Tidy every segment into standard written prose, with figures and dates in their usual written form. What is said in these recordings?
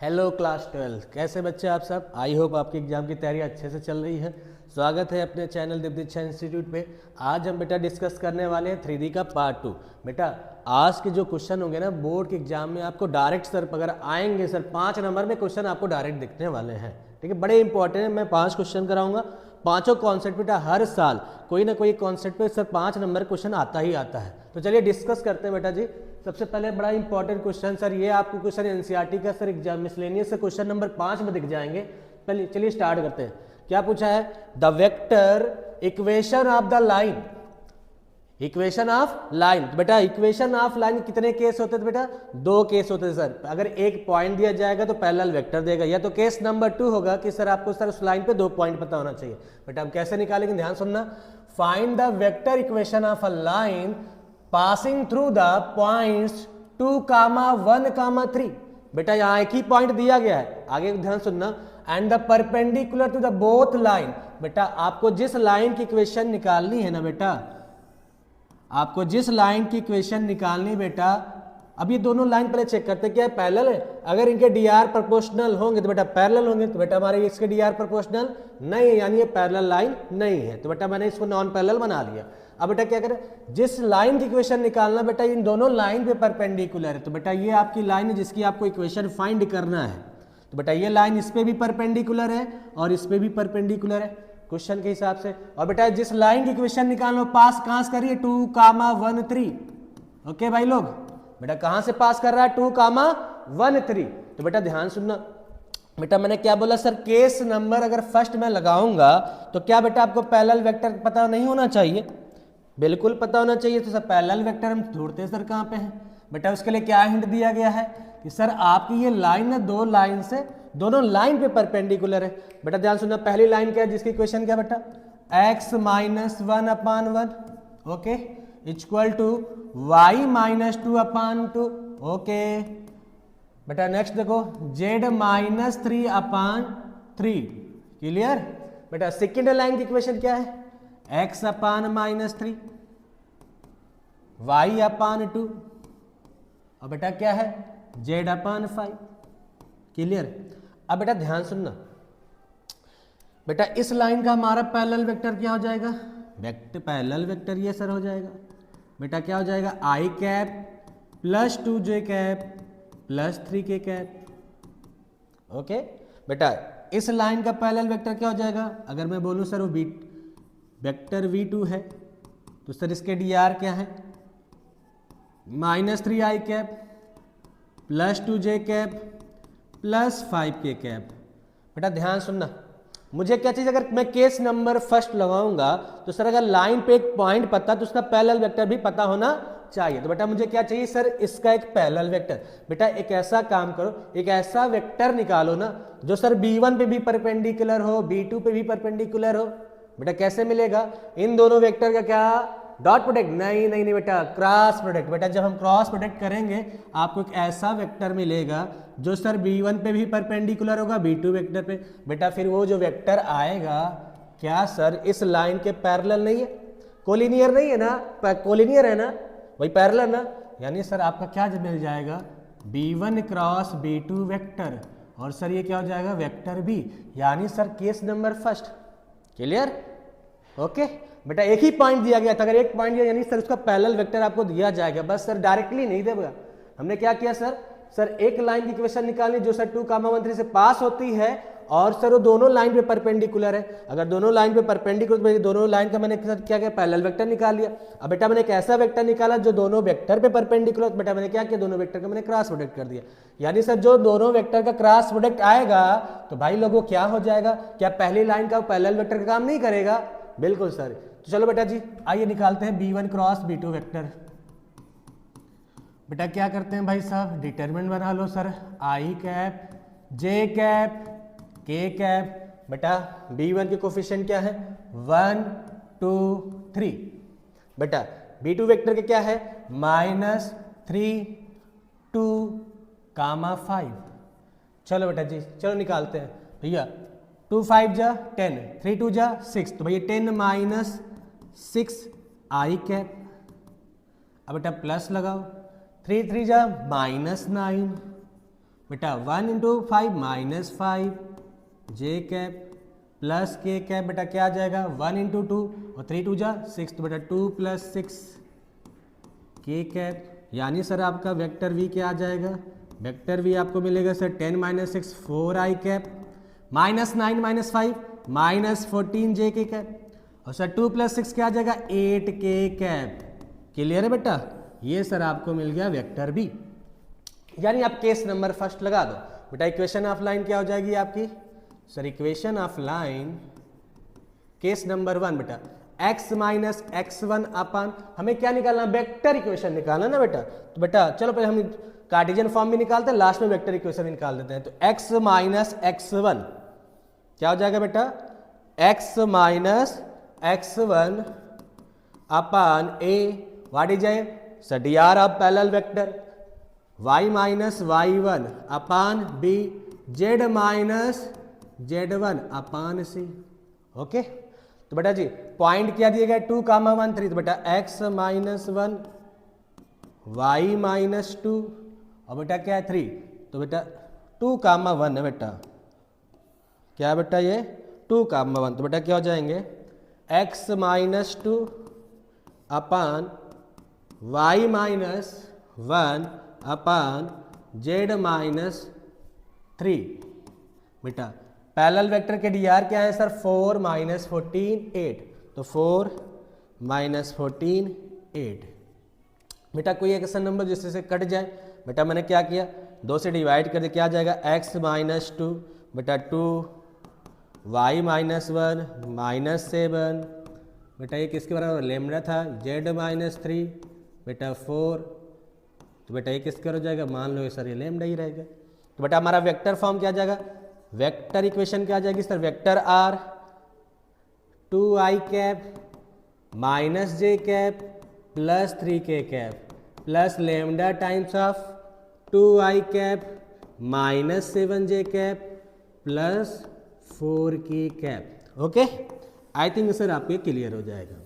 Hello class 12 कैसे बच्चे आप सब। आई होप आपकी एग्जाम की तैयारी अच्छे से चल रही है। स्वागत है अपने चैनल दीक्षा इंस्टीट्यूट पे। आज हम बेटा डिस्कस करने वाले हैं 3D का पार्ट 2। बेटा आज के जो क्वेश्चन होंगे ना बोर्ड के एग्जाम में आपको डायरेक्ट सर अगर आएंगे सर 5 नंबर में क्वेश्चन आपको डायरेक्ट दिखने वाले हैं। ठीक है, बड़े इंपॉर्टेंट है। मैं 5 क्वेश्चन कराऊंगा, पांचों कॉन्सेप्ट बेटा हर साल कोई ना कोई कॉन्सेप्ट पे सर 5 नंबर क्वेश्चन आता ही आता है। तो चलिए डिस्कस करते हैं बेटा जी। सबसे पहले बड़ा इंपॉर्टेंट क्वेश्चन सर, ये आपको क्वेश्चन एनसीईआरटी का सर एग्जाम मिसलेनियस से क्वेश्चन नंबर 5 में दिख जाएंगे। पहले चलिए स्टार्ट करते हैं। क्या पूछा है? The vector equation of the line. Equation of line, बेटा इक्वेशन ऑफ लाइन कितने केस होते थे बेटा? 2 केस होते थे सर। अगर एक पॉइंट दिया जाएगा तो पैरेलल वेक्टर देगा, या तो केस नंबर 2 होगा कि सर आपको सर उस लाइन पे 2 पॉइंट पता होना चाहिए। बेटा हम कैसे निकालेंगे, ध्यान सुनना। Find the vector equation of a line passing through the points 2, 1, 3। बेटा यहाँ एक ही पॉइंट दिया गया है, आगे ध्यान सुनना। And the perpendicular to the both line. बेटा आपको जिस लाइन की इक्वेशन निकालनी है ना बेटा, आपको जिस लाइन की इक्वेशन निकालनी बेटा, अब ये दोनों लाइन पहले चेक करते हैं क्या है, पैरेलल है। अगर इनके डीआर प्रोपोर्शनल होंगे तो बेटा पैरेलल होंगे, तो बेटा हमारे इसके डीआर प्रोपोर्शनल नहीं है, यानी ये पैरेलल लाइन नहीं है। तो बेटा मैंने इसको नॉन पैरेलल बना लिया। अब बेटा क्या करें, जिस लाइन की इक्वेशन निकालना बेटा इन दोनों लाइन पे परपेंडिकुलर है, तो बेटा ये आपकी लाइन है जिसकी आपको इक्वेशन फाइंड करना है। तो बेटा ये लाइन इस पे भी परपेंडिकुलर है और इस पे भी परपेंडिकुलर है क्वेश्चन के हिसाब से। और बेटा जिस लाइन की इक्वेशन निकालना पास कहां से करिए, 2, 1, 3। ओके भाई लोग, बेटा कहां से पास कर रहा है, 2, 1, 3। तो बेटा ध्यान सुनना। बेटा मैंने क्या बोला सर, केस नंबर अगर फर्स्ट में लगाऊंगा तो क्या बेटा आपको पैरेलल वेक्टर पता नहीं होना चाहिए? बिल्कुल पता होना चाहिए। तो सर पैरेलल वेक्टर हम ढूंढते हैं सर कहाँ पे है बेटा, उसके लिए क्या हिंट दिया गया है कि सर आपकी ये लाइन है, 2 लाइन से दोनों लाइन पे परपेंडिकुलर है। बेटा ध्यान सुनना, पहली लाइन क्या है जिसकी इक्वेशन क्या बेटा, x - 1/1 okay equal to y - 2/2 okay. बेटा नेक्स्ट देखो z - 3/3 क्लियर। बेटा सेकेंड लाइन की इक्वेशन क्या है, x/-3 y/2 और बेटा क्या है z/5 क्लियर। अब बेटा ध्यान सुनना, बेटा इस लाइन का हमारा पैरेलल वेक्टर क्या हो जाएगा, पैरेलल वेक्टर ये सर हो जाएगा बेटा, क्या हो जाएगा i cap plus 2j cap plus 3k cap. Okay बेटा इस लाइन का पैरेलल वेक्टर क्या हो जाएगा, अगर मैं बोलूं सर वो वेक्टर v2 है तो सर इसके dr क्या है, -3i cap plus 2j cap plus 5k cap. बेटा ध्यान सुनना, मुझे क्या चाहिए, अगर मैं केस नंबर फर्स्ट लगाऊंगा तो सर अगर लाइन पे एक पॉइंट पता तो उसका पैरेलल वेक्टर भी पता होना चाहिए। तो बेटा मुझे क्या चाहिए सर, इसका एक पैरेलल वेक्टर। बेटा एक ऐसा काम करो, एक ऐसा वेक्टर निकालो ना जो सर b1 पे भी परपेंडिकुलर हो, b2 पे भी परपेंडिकुलर हो। बेटा कैसे मिलेगा, इन दोनों वेक्टर का क्या डॉट प्रोडक्ट, नहीं नहीं नहीं बेटा क्रॉस प्रोडक्ट। बेटा जब हम क्रॉस प्रोडक्ट करेंगे आपको एक ऐसा वेक्टर मिलेगा जो सर b1 पे भी परपेंडिकुलर होगा, b2 वेक्टर पे। बेटा फिर वो जो वेक्टर आएगा क्या सर इस लाइन के पैरेलल नहीं है, कोलिनियर नहीं है ना, कोलिनियर है ना, वही पैरेलल ना, यानी सर आपका क्या मिल जाएगा b1 क्रॉस b2 वेक्टर, और सर ये क्या हो जाएगा वेक्टर b, यानी sir case number first clear. Okay बेटा एक ही पॉइंट दिया गया था, अगर एक पॉइंट दिया यानी सर उसका पैरेलल वेक्टर आपको दिया जाएगा, बस सर डायरेक्टली नहीं देगा। हमने क्या किया सर एक लाइन की इक्वेशन निकाली जो सर 2, 1, 3 से पास होती है और सर वो दोनों लाइन पे परपेंडिकुलर है। अगर दोनों लाइन पे परपेंडिकुलर, दोनों लाइन का मैंने क्या किया पैरेलल वेक्टर निकाल लिया। अब बेटा मैंने एक ऐसा वेक्टर निकाला जो दोनों वेक्टर पे परपेंडिकुलर, बेटा मैंने क्या किया दोनों वेक्टर का मैंने क्रॉस प्रोडक्ट कर दिया, यानी सर जो दोनों वेक्टर का क्रॉस प्रोडक्ट आएगा तो भाई लोगों क्या हो जाएगा, क्या पहली लाइन का पैरेलल वेक्टर का काम नहीं करेगा? बिल्कुल सर। तो चलो बेटा जी आइए निकालते हैं b1 क्रॉस b2 वेक्टर। बेटा क्या करते हैं भाई साहब, डिटरमिनेंट बना लो sir, i cap j cap k cap. बेटा b1 के कोफिशिएंट क्या है 1, 2, 3। बेटा b2 वेक्टर के क्या है -3, 2, 5। चलो बेटा जी चलो निकालते हैं भैया, 2, 5 जा 10, 3, 2 जा 6, तो भैया 10 - 6 i कैप। अब बेटा प्लस लगाओ, 3, 3 जा -9, बेटा 1 इंटू 5 -5 जे कैप प्लस के कैप बेटा क्या आ जाएगा 1 इंटू 2 और 3 2 जा 6 तो बेटा 2 + 6 के कैप, यानी सर आपका वेक्टर वी क्या आ जाएगा, वेक्टर वी आपको मिलेगा सर 10 - 6 4 आई कैप -9 - 5 -14 जे के कैप, और सर 2 + 6 क्या आ जाएगा 8 के कैप। क्लियर है बेटा, ये सर आपको मिल गया वेक्टर बी, यानी आप केस नंबर फर्स्ट लगा दो बेटा। इक्वेशन ऑफ लाइन क्या हो जाएगी आपकी sir, equation of line case number 1 बेटा x - x1 अपन हमें क्या निकालना, वेक्टर इक्वेशन निकालना ना बेटा। तो बेटा चलो पहले हम कार्टेशियन फॉर्म भी निकालते हैं, लास्ट में वेक्टर इक्वेशन निकाल देते हैं। तो x - x1 क्या हो जाएगा बेटा, x - x1 upon a what is sir dr of parallel vector, y - y1 upon b, z - z1 upon c। Okay, तो बेटा जी पॉइंट क्या दिए गए 2, 1 3, तो बेटा x - 1 y - 2 और बेटा क्या है 3, तो बेटा 2, 1 है बेटा, क्या है बेटा ये 2, 1, तो बेटा क्या हो जाएंगे x - 2 अपन y - 1 अपन z - 3 बेटा। पैरेलल वेक्टर के dr क्या है सर 4 - 14 8, तो 4 - 14 8 बेटा। कोई एक ऐसा नंबर जिससे से कट जाए बेटा, मैंने क्या किया 2 से डिवाइड कर दिया, क्या आ जाएगा x - 2 बेटा 2 y - 1 -7 बेटा, ये किसके बराबर लेमडा था, z - 3 बेटा 4, तो बेटा ये किसका हो जाएगा, मान लो सर ये लेमडा ही रहेगा। तो बेटा हमारा वेक्टर फॉर्म क्या आ जाएगा, वेक्टर इक्वेशन क्या आ जाएगी sir, vector R 2i cap -j cap plus 3k cap plus lambda times of 2i cap -7j cap प्लस 4k cap. Okay, I think sir आपको क्लियर हो जाएगा।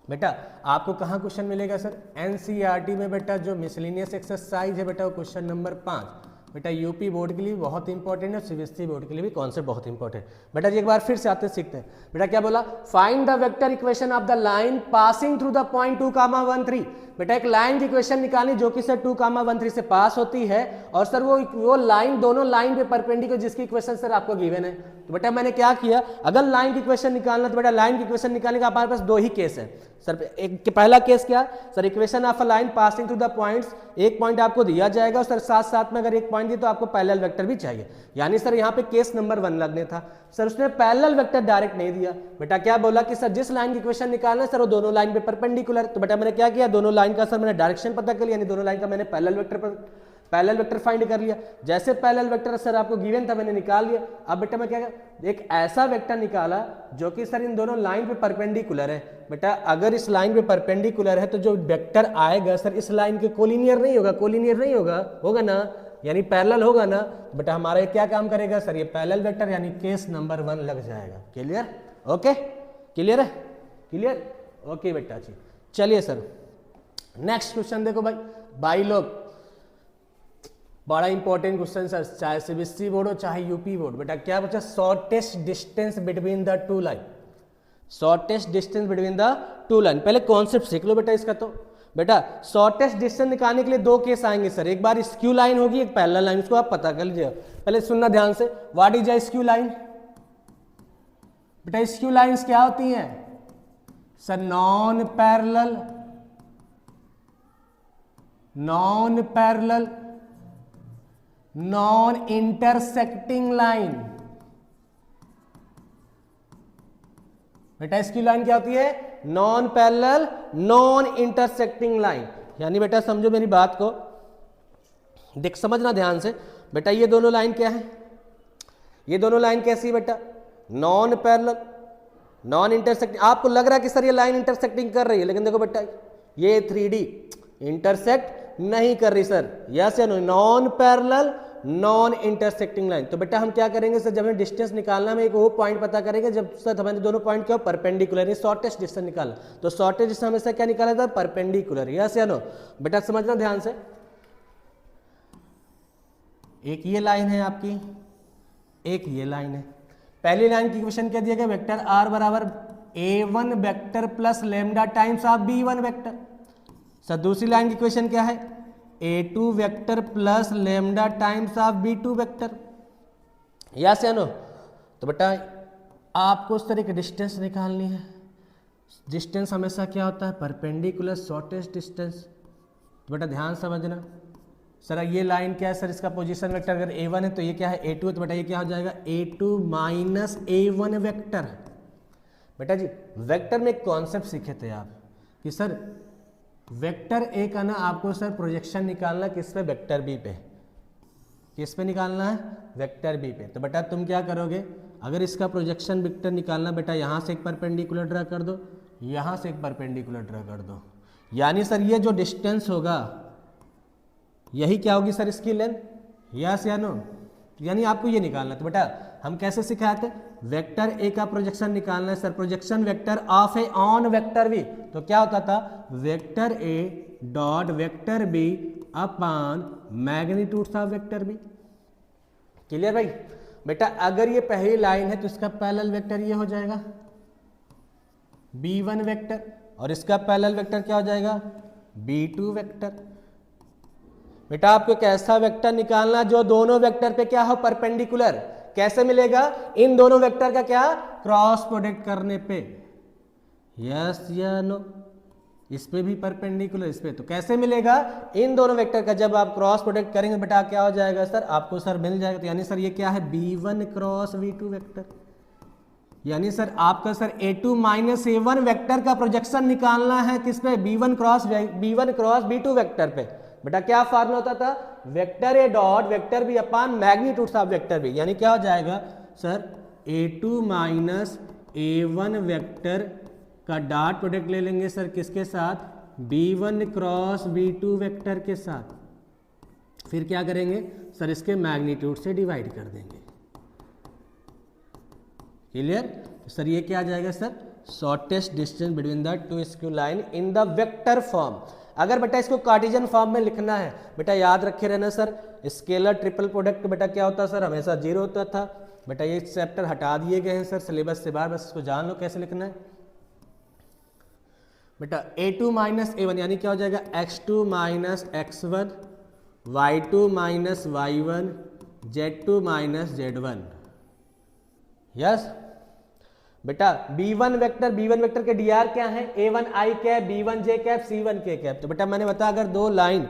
बेटा आपको कहाँ क्वेश्चन मिलेगा सर, एनसीईआरटी में बेटा जो मिसलिनियस एक्सरसाइज है बेटा वो क्वेश्चन नंबर 5 बेटा यूपी बोर्ड के लिए बहुत इंपॉर्टेंट है, सीबीएसई बोर्ड के लिए भी कॉन्सेप्ट बहुत इंपॉर्टेंट। बेटा जी एक बार फिर से आते सीखते हैं। बेटा क्या बोला, find the vector equation of the line passing through the point 2, 1 3। बेटा एक लाइन की इक्वेशन निकालनी जो कि सर 2, 1 3 से पास होती है, और सर वो लाइन दोनों लाइन पे परपेंडिकुलर जिसकी इक्वेशन सर आपको गिवन है। तो बेटा मैंने क्या किया, अगर लाइन की इक्वेशन निकालना तो बेटा लाइन की इक्वेशन निकालने का हमारे पास 2 ही केस है सर। एक पहला केस क्या sir, equation of a line passing through the points, एक पॉइंट आपको दिया जाएगा और सर साथ साथ में अगर एक पॉइंट दिया तो आपको पैरेलल वेक्टर भी चाहिए, यानी सर यहाँ पे केस नंबर 1 लगने था सर, उसने पैरेलल वेक्टर डायरेक्ट नहीं दिया। बेटा क्या बोला कि सर जिस लाइन की इक्वेशन निकालना है सर वो दोनों लाइन पे परपेंडिकुलर, तो बेटा मैंने क्या किया, दोनों लाइन का सर मैंने डायरेक्शन पता कर लिया, यानी दोनों लाइन का मैंने पैरेलल वेक्टर फाइंड कर लिया। जैसे पैरेलल वेक्टर सर आपको गिवन था मैंने निकाल लिया। अब बेटा मैं क्या एक ऐसा वेक्टर निकाला जो कि सर इन दोनों लाइन पे परपेंडिकुलर है। बेटा अगर इस लाइन पे परपेंडिकुलर है तो जो वेक्टर आएगा सर इस लाइन के कोलिनियर नहीं होगा, कोलिनियर नहीं होगा, होगा ना, यानी पैरेलल होगा ना। बेटा हमारा ये क्या काम करेगा सर, ये पैरेलल वेक्टर यानी केस नंबर 1 लग जाएगा। क्लियर, ओके, क्लियर है, क्लियर, ओके बेटा जी। चलिए सर नेक्स्ट क्वेश्चन देखो भाई लोग, बड़ा इंपॉर्टेंट क्वेश्चन सर, चाहे सीबीएसई बोर्ड हो चाहे यूपी बोर्ड। बेटा क्या बचा, shortest distance between the two line, shortest distance between the two line. पहले कॉन्सेप्ट सीख लो बेटा इसका। तो बेटा शॉर्टेस्ट डिस्टेंस निकालने के लिए 2 केस आएंगे सर, एक बार स्क्यू लाइन होगी, एक पैरेलल लाइन, उसको आप पता कर लीजिए। पहले सुनना ध्यान से, what is a skew line. बेटा स्क्यू लाइंस क्या होती हैं sir, non parallel non intersecting line. बेटा स्क्यू लाइन क्या होती है, non parallel non intersecting line. यानी बेटा समझो मेरी बात को, देख समझना ध्यान से। बेटा ये दोनों लाइन क्या है, ये दोनों लाइन कैसी है बेटा, नॉन पैरेलल नॉन इंटरसेक्टिंग। आपको लग रहा है कि सर ये लाइन इंटरसेक्टिंग कर रही है, लेकिन देखो बेटा ये 3D इंटरसेक्ट नहीं कर रही सर, यस या no, non parallel non intersecting line. तो बेटा हम क्या करेंगे सर, जब हमें डिस्टेंस निकालना है, एक वो पॉइंट पता करेंगे जब सर हमारे दोनों पॉइंट क्या परपेंडिकुलर, शॉर्टेस्ट डिस्टेंस निकालना। तो शॉर्टेस्ट डिस्टेंस हमेशा क्या निकाला था, परपेंडिकुलर, यस या नो। बेटा समझना ध्यान से, एक ये लाइन है आपकी, एक ये लाइन है। पहली लाइन की इक्वेशन क्या दिया गया, वेक्टर आर बराबर a1 vector plus lambda times of b1 vector. Sir दूसरी लाइन की इक्वेशन क्या है, a2 vector plus lambda times of b2 vector. Yes या नो? तो बेटा आपको उस तरह की डिस्टेंस निकालनी है। डिस्टेंस हमेशा क्या होता है, परपेंडिकुलर शॉर्टेस्ट डिस्टेंस। तो बेटा ध्यान समझना। सर ये लाइन क्या है सर, इसका पोजीशन वेक्टर अगर a1 है तो ये क्या है a2 है, तो बेटा ये क्या हो जाएगा a2 माइनस a1 वेक्टर। बेटा जी वेक्टर में एक कॉन्सेप्ट सीखे थे आप कि सर वेक्टर ए का ना आपको सर प्रोजेक्शन निकालना किस पे, वेक्टर बी पे। किस पे निकालना है, वेक्टर बी पे। तो बेटा तुम क्या करोगे, अगर इसका प्रोजेक्शन वेक्टर निकालना, बेटा यहाँ से एक परपेंडिकुलर ड्रा कर दो, यहाँ से एक परपेंडिकुलर ड्रा कर दो, यानी सर ये जो डिस्टेंस होगा यही क्या होगी सर, इसकी लेंथ। यस या नो? यानी आपको ये निकालना। तो बेटा हम कैसे सिखाए थे, वेक्टर ए का प्रोजेक्शन निकालना है sir, projection vector of A on vector B. तो क्या होता था, vector A dot vector B upon magnitude of vector B. Clear भाई? बेटा अगर ये पहली लाइन है तो इसका पैरेलल वेक्टर ये हो जाएगा b1 वेक्टर, और इसका पैरेलल वेक्टर क्या हो जाएगा, b2 वेक्टर। बेटा आपको एक ऐसा वेक्टर निकालना जो दोनों वेक्टर पे क्या हो, परपेंडिकुलर। कैसे मिलेगा, इन दोनों वेक्टर का क्या, क्रॉस प्रोडक्ट करने पे। यस या नो? इस पे भी परपेंडिकुलर, इस पे। तो कैसे मिलेगा, इन दोनों वेक्टर का जब आप क्रॉस प्रोडक्ट करेंगे बेटा क्या हो जाएगा सर, आपको सर मिल जाएगा। तो यानी सर ये क्या है, b1 क्रॉस b2 वेक्टर। यानी सर आपका sir a2 minus a1 vector का प्रोजेक्शन निकालना है किस पे, b1 क्रॉस b2 वेक्टर पे। बेटा क्या फार्मूला होता था, vector A dot vector B upon magnitude of vector B. यानी क्या हो जाएगा sir, a2 minus a1 vector का डॉट प्रोडक्ट ले लेंगे सर किसके साथ, b1 क्रॉस b2 वेक्टर के साथ। फिर क्या करेंगे सर, इसके मैग्नीट्यूड से डिवाइड कर देंगे। क्लियर? सर ये क्या आ जाएगा sir, shortest distance between the two skew line in the vector form. अगर बेटा इसको कार्टेशियन फॉर्म में लिखना है, बेटा याद रखे रहना सर, स्केलर ट्रिपल प्रोडक्ट बेटा क्या होता है सर, हमेशा जीरो होता था। बेटा ये चैप्टर हटा दिए गए हैं सर सिलेबस से बाहर, बस इसको जान लो कैसे लिखना है। बेटा a2 माइनस a1 यानी क्या हो जाएगा, x2 minus x1, y2 minus y1, z2 minus z1। Yes बेटा b1 वेक्टर के dr क्या है, a1 i cap, b1 j cap, c1 k cap. तो बेटा मैंने बताया अगर दो लाइन,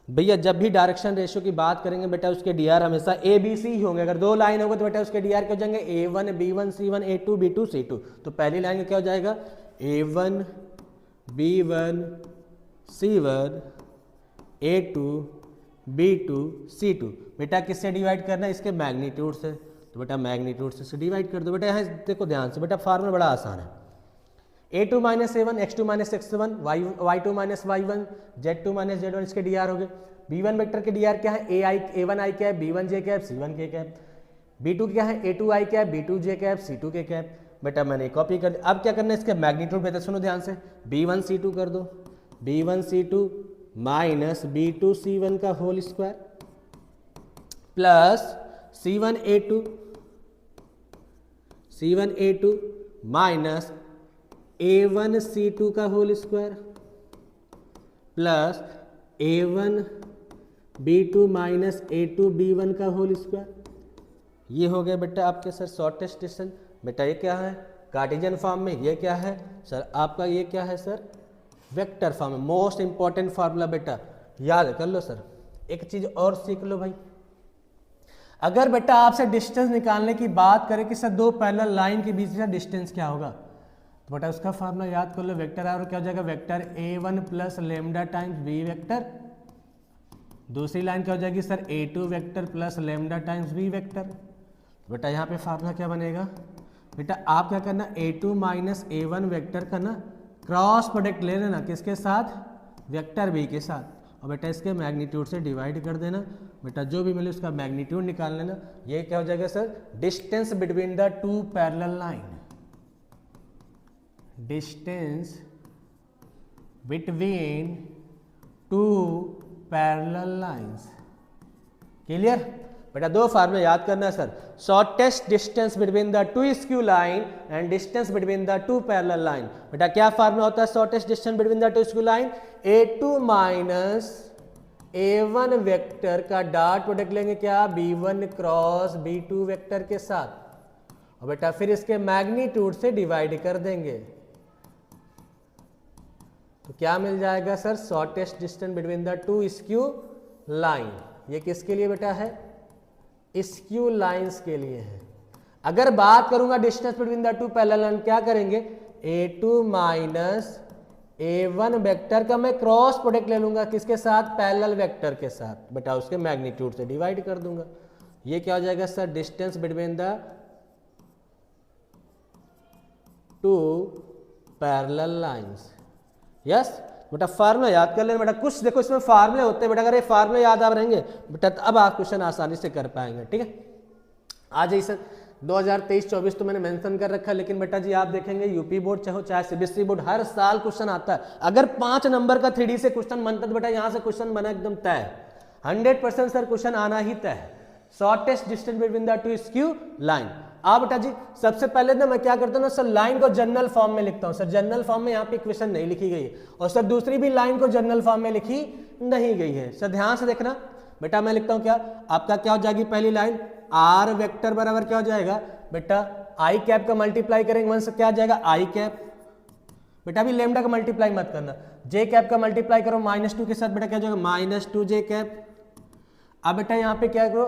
भैया जब भी डायरेक्शन रेशियो की बात करेंगे बेटा उसके dr हमेशा a b c ही होंगे। अगर दो लाइन होंगे तो बेटा उसके dr क्या हो जाएंगे, a1 b1 c1 a2 b2 c2। तो पहली लाइन में क्या हो जाएगा, a1 b1 c1 a2 b2 c2। बेटा किससे डिवाइड करना है, इसके मैग्नीट्यूड से। तो बेटा मैग्नीट्यूड से डिवाइड कर दो। बेटा यहाँ देखो ध्यान से, बेटा फार्मूला बड़ा आसान है, a2 minus a1, x2 minus x1, y2 minus y1, z2 minus z1 इसके dr हो गए। b1 वेक्टर के dr क्या है, a1 i cap, b1 j cap, c1 k cap. b2 क्या है, a2 i cap, b2 j cap, c2 k cap. बेटा मैंने कॉपी कर दिया। अब क्या करना है, इसके मैग्नीट्यूड बेटा सुनो ध्यान से, b1 c2 कर दो, b1 c2 minus b2 c1 का whole square plus C1 A2 minus A1 C2 का whole square plus A1 B2 minus A2 B1 का होल स्क्वायर। ये हो गया बेटा आपके सर शॉर्टेस्ट डिस्टेंस। बेटा ये क्या है, कार्टेशियन फॉर्म में। ये क्या है सर आपका, ये क्या है सर, वेक्टर फॉर्म में। मोस्ट इंपॉर्टेंट फार्मूला बेटा याद कर लो सर। एक चीज और सीख लो भाई, अगर बेटा आपसे डिस्टेंस निकालने की बात करें कि सर दो पैरेलल लाइन के बीच में डिस्टेंस क्या होगा, तो बेटा उसका फार्मूला याद कर लो, वेक्टर आर क्या हो जाएगा, vector a1 plus lambda times B vector. दूसरी लाइन क्या हो जाएगी sir, a2 vector plus lambda times B vector. तो बेटा यहाँ पे फार्मूला क्या बनेगा, बेटा आप क्या करना, a2 माइनस a1 वेक्टर का ना क्रॉस प्रोडक्ट ले लेना किसके साथ, वेक्टर बी के साथ, और बेटा इसके मैग्नीट्यूड से डिवाइड कर देना। बेटा जो भी मिले उसका मैग्नीट्यूड निकाल लेना। ये क्या हो जाएगा sir, distance between the two parallel line. Distance between two parallel lines. Clear बेटा? दो फार्मूले याद करना है sir, shortest distance between the two skew line and distance between the two parallel line. बेटा क्या फार्मूला होता है shortest distance between the two skew line? A2 minus A1 vector का डॉट प्रोडक्ट लेंगे क्या? B1 क्रॉस B2 वेक्टर के साथ, और बेटा फिर इसके मैग्नीट्यूड से डिवाइड कर देंगे, तो क्या मिल जाएगा sir? Shortest distance between the two skew line. ये किसके लिए बेटा है? स्क्यू लाइंस के लिए है। अगर बात करूंगा distance between the two parallel line, क्या करेंगे? A2 माइनस A1 वेक्टर का मैं क्रॉस प्रोडक्ट ले लूंगा, किसके साथ? पैरेलल वेक्टर के साथ, बेटा उसके मैग्नीट्यूड से डिवाइड कर दूंगा। ये क्या हो जाएगा sir? Distance between the two parallel lines. Yes बेटा, फार्मूला याद कर लेना बेटा। कुछ देखो इसमें फार्मूले होते हैं बेटा, अगर ये फार्मूले याद आप रहेंगे बेटा अब आप क्वेश्चन आसानी से कर पाएंगे। ठीक है, आ जाइए सर। 2023-24 तो मैंने मेंशन कर रखा है, लेकिन बेटा जी आप देखेंगे यूपी बोर्ड चाहे सीबीएसई बोर्ड, हर साल क्वेश्चन आता है। अगर 5 नंबर का 3D से क्वेश्चन बनता तो बेटा यहाँ से क्वेश्चन बना एकदम तय, 100% सर क्वेश्चन आना ही तय है। Shortest distance between the two skew line. आप बेटा जी सबसे पहले ना मैं क्या करता हूँ ना सर, लाइन को जनरल फॉर्म में लिखता हूँ सर। जनरल फॉर्म में यहाँ पे इक्वेशन नहीं लिखी गई है, और सर दूसरी भी लाइन को जनरल फॉर्म में लिखी नहीं गई है। सर ध्यान से देखना बेटा, मैं लिखता हूँ क्या, आपका क्या हो जाएगी पहली लाइन? आर वेक्टर बराबर क्या हो जाएगा बेटा? आई कैप का मल्टीप्लाई करेंगे 1 से क्या आ जाएगा? आई कैप। बेटा अभी लेमडा का मल्टीप्लाई मत करना, जे कैप का मल्टीप्लाई करो -2 के साथ, बेटा क्या हो जाएगा? -2 जे कैप। अब बेटा यहाँ पे क्या करो,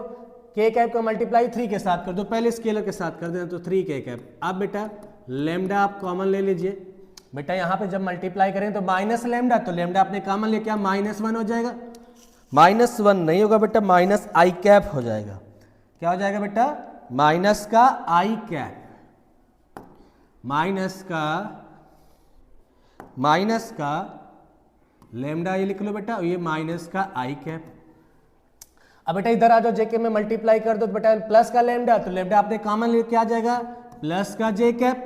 के कैप का मल्टीप्लाई 3 के साथ कर दो, पहले स्केलर के साथ कर देना, तो 3 के कैप। अब बेटा लेमडा आप कॉमन ले लीजिए। बेटा यहाँ पे जब मल्टीप्लाई करें तो माइनस लेमडा, तो लेमडा आपने कॉमन ले, क्या -1 हो जाएगा? -1 नहीं होगा बेटा, माइनस आई कैप हो जाएगा। क्या हो जाएगा बेटा? माइनस का आई कैप, माइनस का लेमडा ये लिख लो बेटा, ये माइनस का आई कैप। अब बेटा इधर आ जाओ, जेके में मल्टीप्लाई कर दो तो बेटा प्लस का लेमडा, तो लेमडा आपने कॉमन ले, क्या आ जाएगा? प्लस का जे कैप।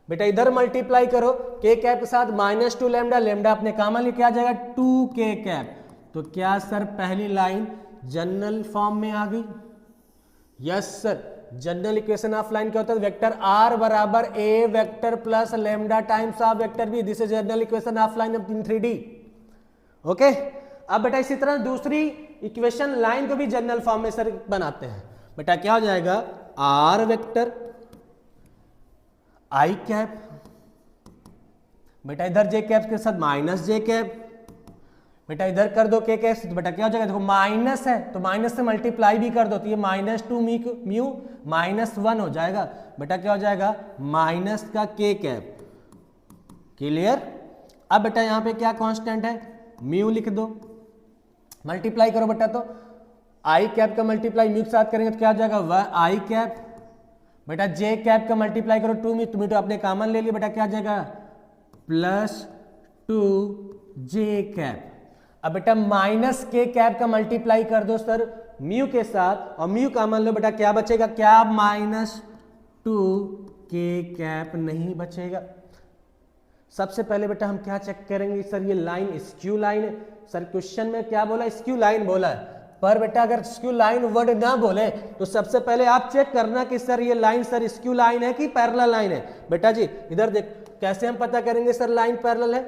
बेटा इधर मल्टीप्लाई करो के कैप के साथ -2 लेमडा, लेमडा आपने कॉमन ले, क्या आ जाएगा? 2 के कैप। तो क्या सर पहली लाइन जनरल फॉर्म में आ गई? Yes sir, general equation of line क्या होता है? वेक्टर आर बराबर a vector plus lambda times of vector b. This is general equation of line in 3D। Okay, अब बेटा इसी तरह दूसरी इक्वेशन लाइन को भी जनरल फॉर्म में सर बनाते हैं। बेटा क्या हो जाएगा? आर वेक्टर आई कैप, बेटा इधर जे कैप के साथ माइनस जे कैप, बेटा इधर कर दो के कैप, तो बेटा क्या हो जाएगा? देखो माइनस है तो माइनस से मल्टीप्लाई भी कर दो, तो ये -2 म्यू -1 हो जाएगा। बेटा क्या हो जाएगा? माइनस का के कैप। क्लियर? अब बेटा यहाँ पे क्या कांस्टेंट है? म्यू लिख दो, मल्टीप्लाई करो बेटा, तो आई कैप का मल्टीप्लाई म्यू के साथ करेंगे तो क्या हो जाएगा? आई कैप। बेटा जे कैप का मल्टीप्लाई करो 2 म्यू, तुम्हें तो आपने कॉमन ले लिया, बेटा क्या आ जाएगा? +2 जे कैप। अब बेटा माइनस के कैप का मल्टीप्लाई कर दो सर म्यू के साथ, और म्यू कॉमन लो, बेटा क्या बचेगा? क्या -2 के कैप नहीं बचेगा। सबसे पहले बेटा हम क्या चेक करेंगे सर, ये लाइन स्क्यू लाइन है। सर क्वेश्चन में क्या बोला? स्क्यू लाइन बोला है, पर बेटा अगर स्क्यू लाइन वर्ड ना बोले तो सबसे पहले आप चेक करना कि सर ये लाइन सर स्क्यू लाइन है कि पैरेलल लाइन है। बेटा जी इधर देख, कैसे हम पता करेंगे सर लाइन पैरेलल है?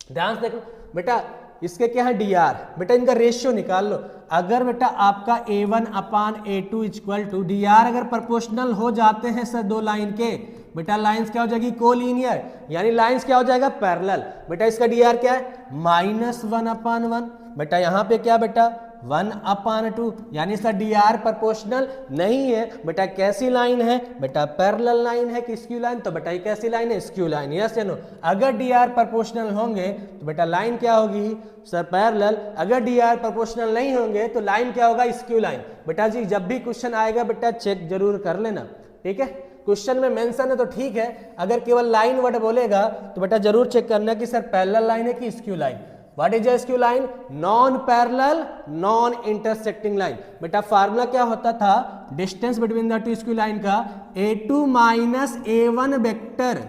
ध्यान से देखो बेटा, इसके क्या है? dr। बेटा इनका रेशियो निकाल लो। अगर बेटा आपका A1/A2 = dr अगर प्रोपोर्शनल हो जाते हैं सर दो लाइन के, बेटा लाइंस क्या हो जाएगी? कोलिनियर, यानी लाइंस क्या हो जाएगा? पैरेलल। बेटा इसका dr क्या है? -1/1। बेटा यहाँ पे क्या बेटा? 1/2, यानी सर dr प्रोपोर्शनल नहीं है। बेटा कैसी लाइन है? बेटा पैरेलल लाइन है कि स्क्यू लाइन? तो बेटा ये कैसी लाइन है? Skew line. यस या नो? अगर dr प्रोपोर्शनल होंगे तो बेटा लाइन क्या होगी? Sir parallel. अगर dr प्रोपोर्शनल नहीं होंगे तो लाइन क्या होगा? Skew line. बेटा जी जब भी क्वेश्चन आएगा बेटा चेक जरूर कर लेना, ठीक है? क्वेश्चन में मेंशन है तो ठीक है, अगर केवल लाइन वर्ड बोलेगा तो बेटा जरूर चेक करना कि सर पैरेलल लाइन है कि skew line. What is A skew line? Non parallel non intersecting line. बेटा फार्मूला क्या होता था distance between the two skew line का? A2 माइनस A1 वेक्टर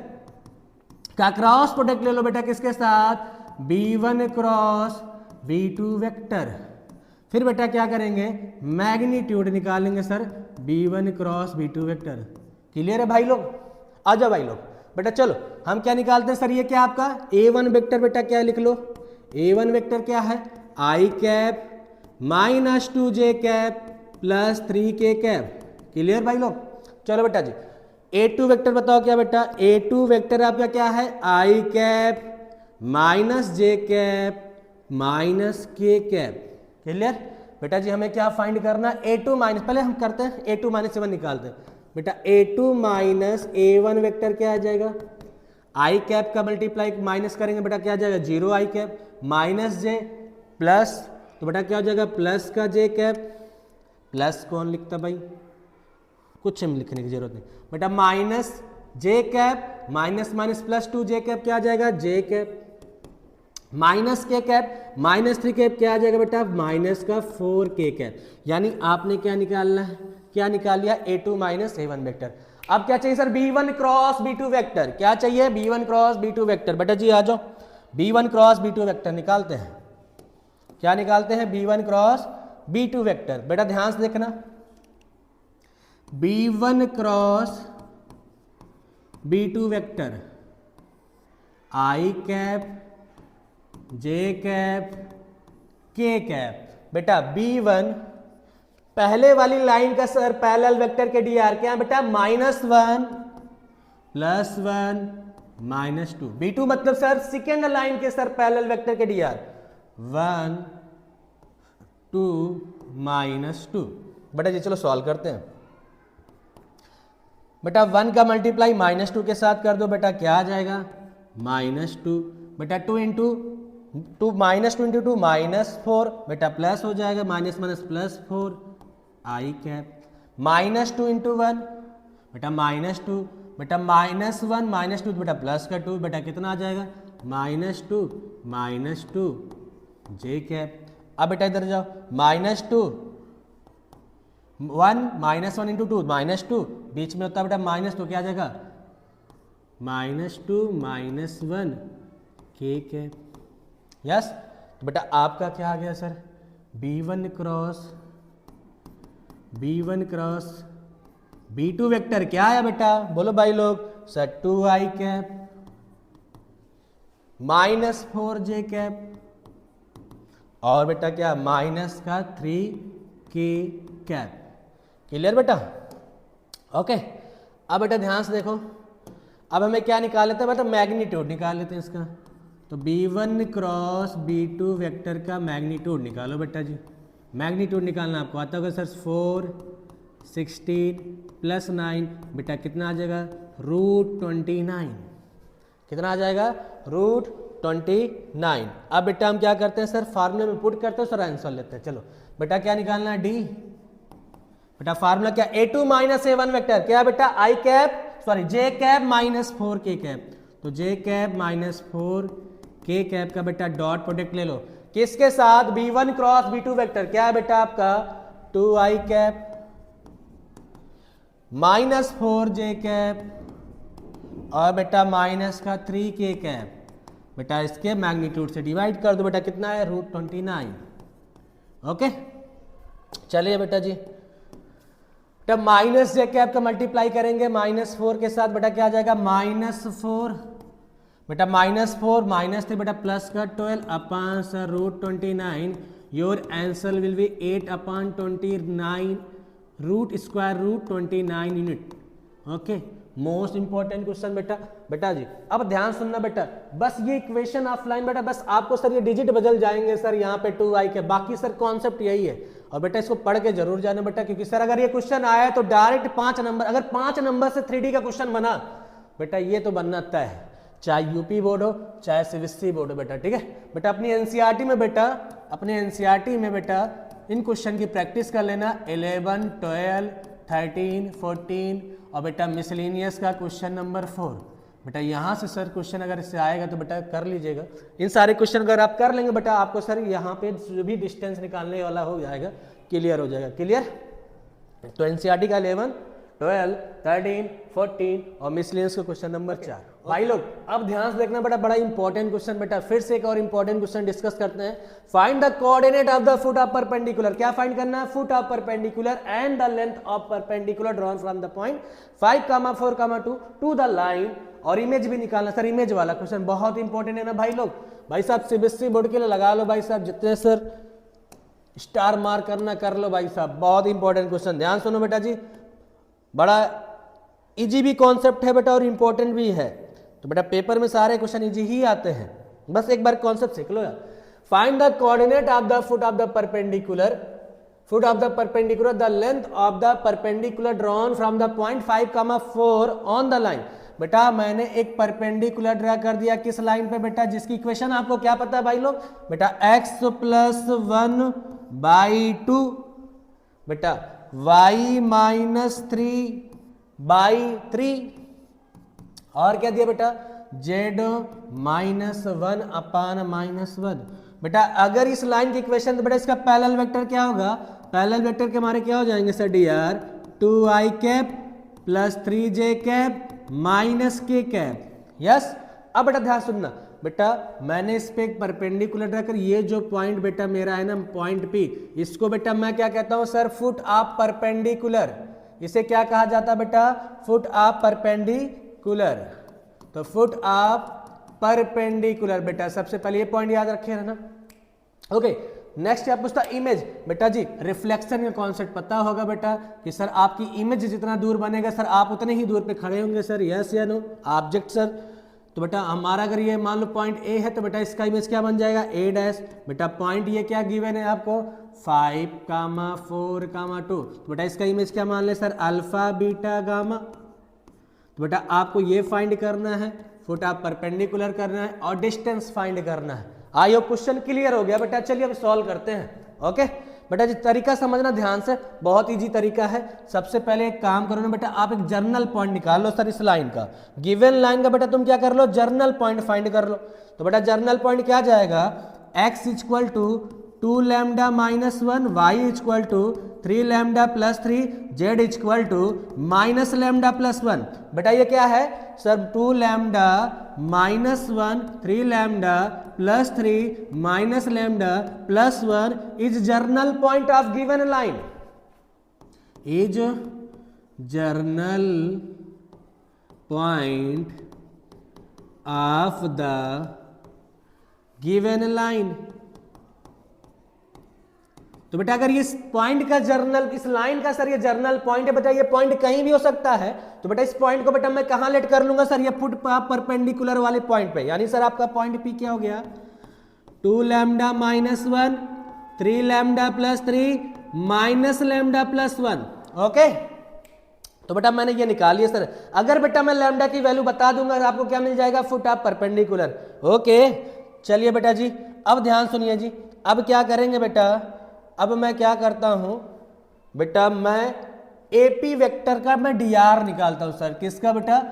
का क्रॉस प्रोडक्ट ले लो बेटा, किसके साथ? B1 cross B2 vector. फिर बेटा क्या करेंगे, मैग्नीट्यूड निकालेंगे sir b1 cross b2 vector. Clear है भाई लोग, आ जाओ भाई लोग। बेटा चलो हम क्या निकालते हैं सर, ये क्या आपका a1 वेक्टर, बेटा क्या लिख लो, a1 वेक्टर क्या है i cap minus 2j cap plus 3k cap. Clear भाई लोग। चलो बेटा जी a2 वेक्टर बताओ क्या बेटा, a2 वेक्टर आपका क्या है i cap minus j cap minus k cap. Clear बेटा जी, हमें क्या फाइंड करना, a2 माइनस, पहले हम करते हैं a2 माइनस a1 निकालते हैं बेटा। a2 माइनस a1 वेक्टर क्या आ जाएगा, i कैप का मल्टीप्लाई माइनस करेंगे बेटा क्या आ जाएगा 0 i cap minus j plus, तो बेटा क्या हो जाएगा प्लस का j कैप, प्लस कौन लिखता भाई, कुछ लिखने की जरूरत नहीं बेटा, minus j cap minus minus plus 2j cap क्या आ जाएगा j cap minus k cap minus 3 cap क्या आ जाएगा बेटा माइनस का 4k कैप। यानी आपने क्या निकालना है, क्या निकाल लिया a2 माइनस a1 वेक्टर। अब क्या चाहिए sir b1 cross b2 vector, क्या चाहिए b1 क्रॉस b2 वेक्टर। बेटा जी आ जाओ, b1 क्रॉस b2 वेक्टर निकालते हैं। क्या निकालते हैं b1 क्रॉस b2 वेक्टर। बेटा ध्यान से देखना, b1 cross b2 vector i cap j cap k cap. बेटा b1 पहले वाली लाइन का सर पैरेलल वेक्टर के dr क्या है बेटा -1 +1 -2। b2 मतलब सर सेकेंड लाइन के सर पैरेलल वेक्टर के dr 1 2 -2। बेटा जी चलो सॉल्व करते हैं। बेटा 1 का मल्टीप्लाई -2 के साथ कर दो, बेटा क्या आ जाएगा -2। बेटा 2 इंटू -2 इंटू 2 -4, बेटा प्लस हो जाएगा minus minus +4 i cap -2 into 1 बेटा -2, बेटा -1 -2 बेटा प्लस का 2, बेटा कितना आ जाएगा -2 j कैप। अब बेटा इधर जाओ, -2 -1 इंटू 2 -2, बीच में होता है बेटा माइनस, तो क्या आ जाएगा -2 -1 k कैप। यस, तो बेटा आपका क्या आ गया sir b1 cross b2 vector क्या आया बेटा, बोलो भाई लोग sir 2i cap -4j cap और बेटा क्या माइनस का 3k कैप। क्लियर बेटा, ओके। अब बेटा ध्यान से देखो, अब हमें क्या निकाल लेते हैं बेटा, मैग्नीट्यूड निकाल लेते हैं इसका। तो b1 क्रॉस b2 वेक्टर का मैग्नीट्यूड निकालो बेटा जी। मैग्नीट्यूड निकालना आपको आता होगा सर 4 16 प्लस 9, बेटा कितना आ जाएगा √29। कितना आ जाएगा √29। अब बेटा हम क्या करते हैं सर, फार्मूले में पुट करते हैं सर, आंसर लेते हैं। चलो बेटा क्या निकालना है, डी। बेटा फार्मूला क्या, a2 माइनस a1 वेक्टर क्या बेटा i cap j cap -4k cap. तो j कैप -4k कैप का बेटा डॉट प्रोडक्ट ले लो, किसके साथ, b1 क्रॉस b2 वेक्टर क्या है बेटा आपका 2i कैप -4j कैप और बेटा माइनस का 3k कैप। बेटा इसके मैग्नीट्यूड से डिवाइड कर दो, बेटा कितना है √29। ओके चलिए बेटा जी, तब -j कैप का मल्टीप्लाई करेंगे -4 के साथ, बेटा क्या आ जाएगा -4, बेटा -4 -3 बेटा प्लस का 12 upon sir √29। Your answer will be 8/29 √² unit. Okay, most important question बेटा। बेटा जी अब ध्यान सुनना बेटा, बस ये इक्वेशन ऑफलाइन बेटा, बस आपको सर ये डिजिट बदल जाएंगे सर यहाँ पे 2i के, बाकी सर कॉन्सेप्ट यही है। और बेटा इसको पढ़ के जरूर जाना बेटा, क्योंकि सर अगर ये क्वेश्चन आया तो डायरेक्ट 5 नंबर, अगर 5 नंबर से 3D का क्वेश्चन बना बेटा ये तो बनना तय है, चाहे यूपी बोर्ड हो चाहे सीबीएसई बोर्ड हो बेटा। ठीक है बेटा, अपनी एनसीईआरटी में बेटा, अपने एनसीईआरटी में बेटा इन क्वेश्चन की प्रैक्टिस कर लेना, 11 12 13 14 और बेटा मिसलेनियस का क्वेश्चन नंबर 4। बेटा यहाँ से सर क्वेश्चन अगर इससे आएगा तो बेटा कर लीजिएगा, इन सारे क्वेश्चन अगर आप कर लेंगे बेटा आपको सर यहाँ पे जो भी डिस्टेंस निकालने वाला हो जाएगा क्लियर हो जाएगा। क्लियर, तो एनसीईआरटी का 11 12 13 14 और मिसलेनियस का क्वेश्चन नंबर 4। भाई लोग अब ध्यान से देखना बेटा, बड़ा इंपॉर्टेंट क्वेश्चन बेटा, फिर से एक और इंपॉर्टेंट क्वेश्चन डिस्कस करते हैं। Find the coordinate of the foot of perpendicular. क्या फाइंड करना है? Foot of perpendicular and the length of perpendicular drawn from the point 5,4,2 to the line, और इमेज भी निकालना। सर इमेज वाला क्वेश्चन बहुत इंपॉर्टेंट है ना भाई लोग। भाई साहब सीबीएसई बोर्ड के लिए लगा लो भाई साहब, जितने सर स्टार मार्क करना कर लो भाई साहब, बहुत इंपॉर्टेंट क्वेश्चन। ध्यान सुनो बेटा जी, बड़ा इजी भी कॉन्सेप्ट है बेटा और इंपॉर्टेंट भी है। तो बेटा पेपर में सारे क्वेश्चन इजी ही आते हैं, बस एक बार कॉन्सेप्ट सीख लो यार। Find the coordinate of the foot of the perpendicular, foot of the perpendicular, the length of the perpendicular drawn from the point 5,4 on the line. बेटा मैंने एक परपेंडिकुलर ड्रा कर दिया, किस लाइन पे बेटा? जिसकी इक्वेशन आपको क्या पता है भाई लोग? बेटा x + 1/2 बेटा y - 3/3, और क्या दिया बेटा? z -1/-1। बेटा अगर इस लाइन की इक्वेशन, तो बेटा इसका पैरेलल वेक्टर क्या होगा? पैरेलल वेक्टर के हमारे क्या हो जाएंगे sir dr 2i cap + 3j cap -k cap. Yes, अब बेटा ध्यान सुनना बेटा, मैंने इस पे एक परपेंडिकुलर ड्रा कर, ये जो पॉइंट बेटा मेरा है ना पॉइंट P, इसको बेटा मैं क्या कहता हूं सर? Foot of perpendicular. इसे क्या कहा जाता है बेटा? Foot of perpendicular. तो फुट ऑफ परपेंडिकुलर बेटा, सबसे पहले ये पॉइंट याद रखे रहना। ओके, नेक्स्ट क्या पूछता? इमेज। बेटा जी रिफ्लेक्शन का कॉन्सेप्ट पता होगा बेटा कि सर आपकी इमेज जितना दूर बनेगा सर आप उतने ही दूर पे खड़े होंगे सर, यस या नो? ऑब्जेक्ट सर, तो बेटा हमारा अगर ये मान लो पॉइंट ए है, तो बेटा इसका इमेज क्या बन जाएगा? a'। बेटा पॉइंट ये क्या गिवन है आपको? 5,4,2। तो बेटा इसका इमेज क्या मान ले सर? Alpha beta gamma. तो बेटा आपको ये फाइंड करना है, फुट ऑफ परपेंडिकुलर करना है और डिस्टेंस फाइंड करना है। आई होप क्वेश्चन क्लियर हो गया बेटा। चलिए अब सॉल्व करते हैं। ओके बेटा जी, तरीका समझना ध्यान से, बहुत इजी तरीका है। सबसे पहले एक काम करो ना बेटा, आप एक जर्नल पॉइंट निकाल लो सर इस लाइन का, गिवन लाइन का बेटा तुम क्या कर लो? जर्नल पॉइंट फाइंड कर लो। तो बेटा जर्नल पॉइंट क्या जाएगा? x = 2λ - 1, y = 3λ + 3, z = -λ + 1। बेटा ये क्या है sir? 2λ - 1, 3λ + 3 -λ + 1 is journal point of given line, is journal point of the given line। तो बेटा अगर इस पॉइंट का जर्नल, इस लाइन का सर ये जर्नल पॉइंट है बेटा, ये पॉइंट कहीं भी हो सकता है, तो बेटा इस पॉइंट को बेटा मैं कहां लेट कर लूंगा सर? ये फुट परपेंडिकुलर वाले पॉइंट पे। यानी सर आपका पॉइंट P क्या हो गया? 2λ - 1, 3λ + 3 -λ + 1। ओके, तो बेटा मैंने ये निकाल लिया सर। अगर बेटा मैं लैम्डा की वैल्यू बता दूंगा आपको क्या मिल जाएगा? Foot of perpendicular. ओके चलिए बेटा जी, अब ध्यान सुनिए जी, अब क्या करेंगे बेटा? अब मैं क्या करता हूं बेटा, मैं AP वेक्टर का मैं dr निकालता हूं सर। किसका बेटा?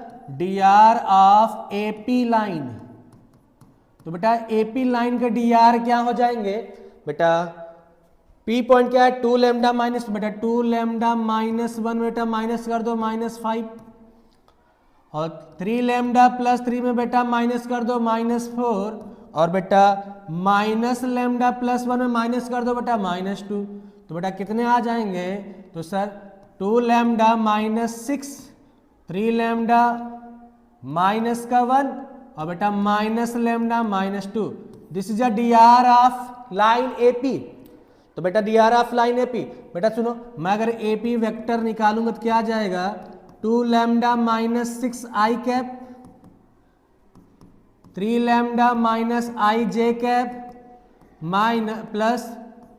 dr of AP line. तो बेटा AP लाइन के dr क्या हो जाएंगे बेटा? P पॉइंट क्या है? 2λ - बेटा 2λ - 1 बेटा माइनस कर दो -5, और 3λ + 3 में बेटा माइनस कर दो -4, और बेटा -λ + 1 में माइनस कर दो बेटा -2। तो बेटा कितने आ जाएंगे? तो सर 2λ - 6, 3λ -1 और बेटा -λ -2। This is a dr of line AP। तो बेटा dr ऑफ लाइन AP, बेटा सुनो, मैं अगर AP वेक्टर निकालूंगा तो क्या आ जाएगा? 2λ - 6i cap, 3λ - ij cap plus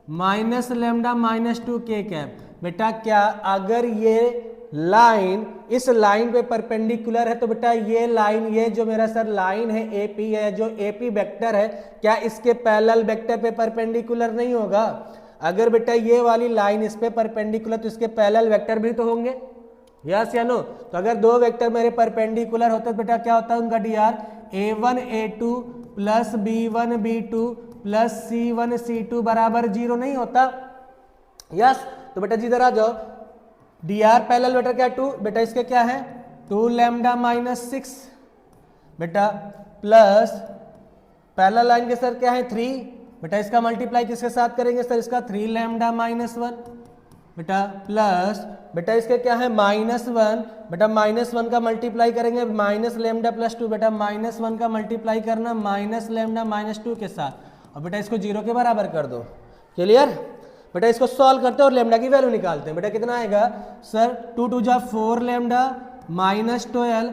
-λ - 2k cap. बेटा क्या अगर ये लाइन इस लाइन पे परपेंडिकुलर है, तो बेटा ये लाइन, ये जो मेरा सर लाइन है AP है, जो AP वेक्टर है, क्या इसके पैरेलल वेक्टर पे परपेंडिकुलर नहीं होगा? अगर बेटा ये वाली लाइन इस पे परपेंडिकुलर, तो इसके पैरेलल वेक्टर भी तो होंगे, यस या नो? तो अगर दो वेक्टर मेरे परपेंडिकुलर होते तो बेटा क्या होता है उनका dr? a1 a2 plus b1 b2 plus c1 c2 बराबर 0 नहीं होता? यस। तो बेटा जी इधर आ जाओ, dr पैरेलल वेक्टर क्या है? 2, बेटा इसके क्या है? 2λ - 6 बेटा प्लस पहला लाइन के सर क्या है 3, बेटा इसका मल्टीप्लाई किसके साथ करेंगे सर, इसका 3 लैम्डा माइनस 1, बेटा प्लस बेटा इसके क्या है -1, बेटा -1 का मल्टीप्लाई करेंगे माइनस लैम्डा प्लस 2, बेटा -1 का मल्टीप्लाई करना माइनस लैम्डा माइनस 2 के साथ, और बेटा इसको 0 के बराबर कर दो। क्लियर? बेटा इसको सॉल्व करते हैं और लैम्डा की वैल्यू निकालते हैं। बेटा कितना आएगा सर, 2 2 जा 4 लैम्डा माइनस 12,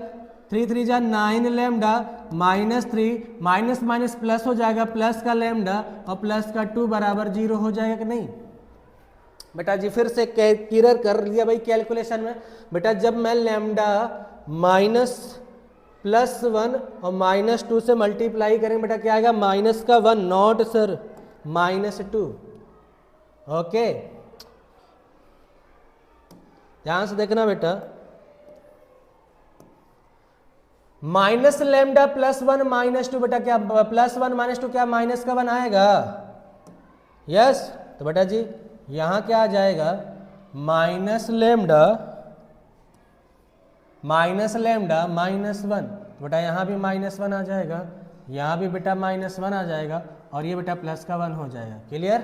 3 3 जा 9 lambda minus 3, minus minus plus हो जाएगा, प्लस का लैम्डा और प्लस का 2 बराबर 0 हो जाएगा कि नहीं? बेटा जी फिर से क्लियर कर लिया भाई कैलकुलेशन में। बेटा जब मैं लैम्डा माइनस प्लस 1 और माइनस 2 से मल्टीप्लाई करेंगे बेटा क्या आएगा, माइनस का 1, नॉट सर -2। ओके ध्यान से देखना बेटा, माइनस लैम्डा प्लस 1 माइनस 2, बेटा क्या प्लस 1 माइनस 2 क्या माइनस का 1 आएगा? यस। तो बेटा जी यहां क्या आ जाएगा, माइनस लैम्डा माइनस -1, बेटा यहां भी -1 आ जाएगा, यहां भी बेटा -1 आ जाएगा, और ये बेटा प्लस का 1 हो जाएगा। क्लियर?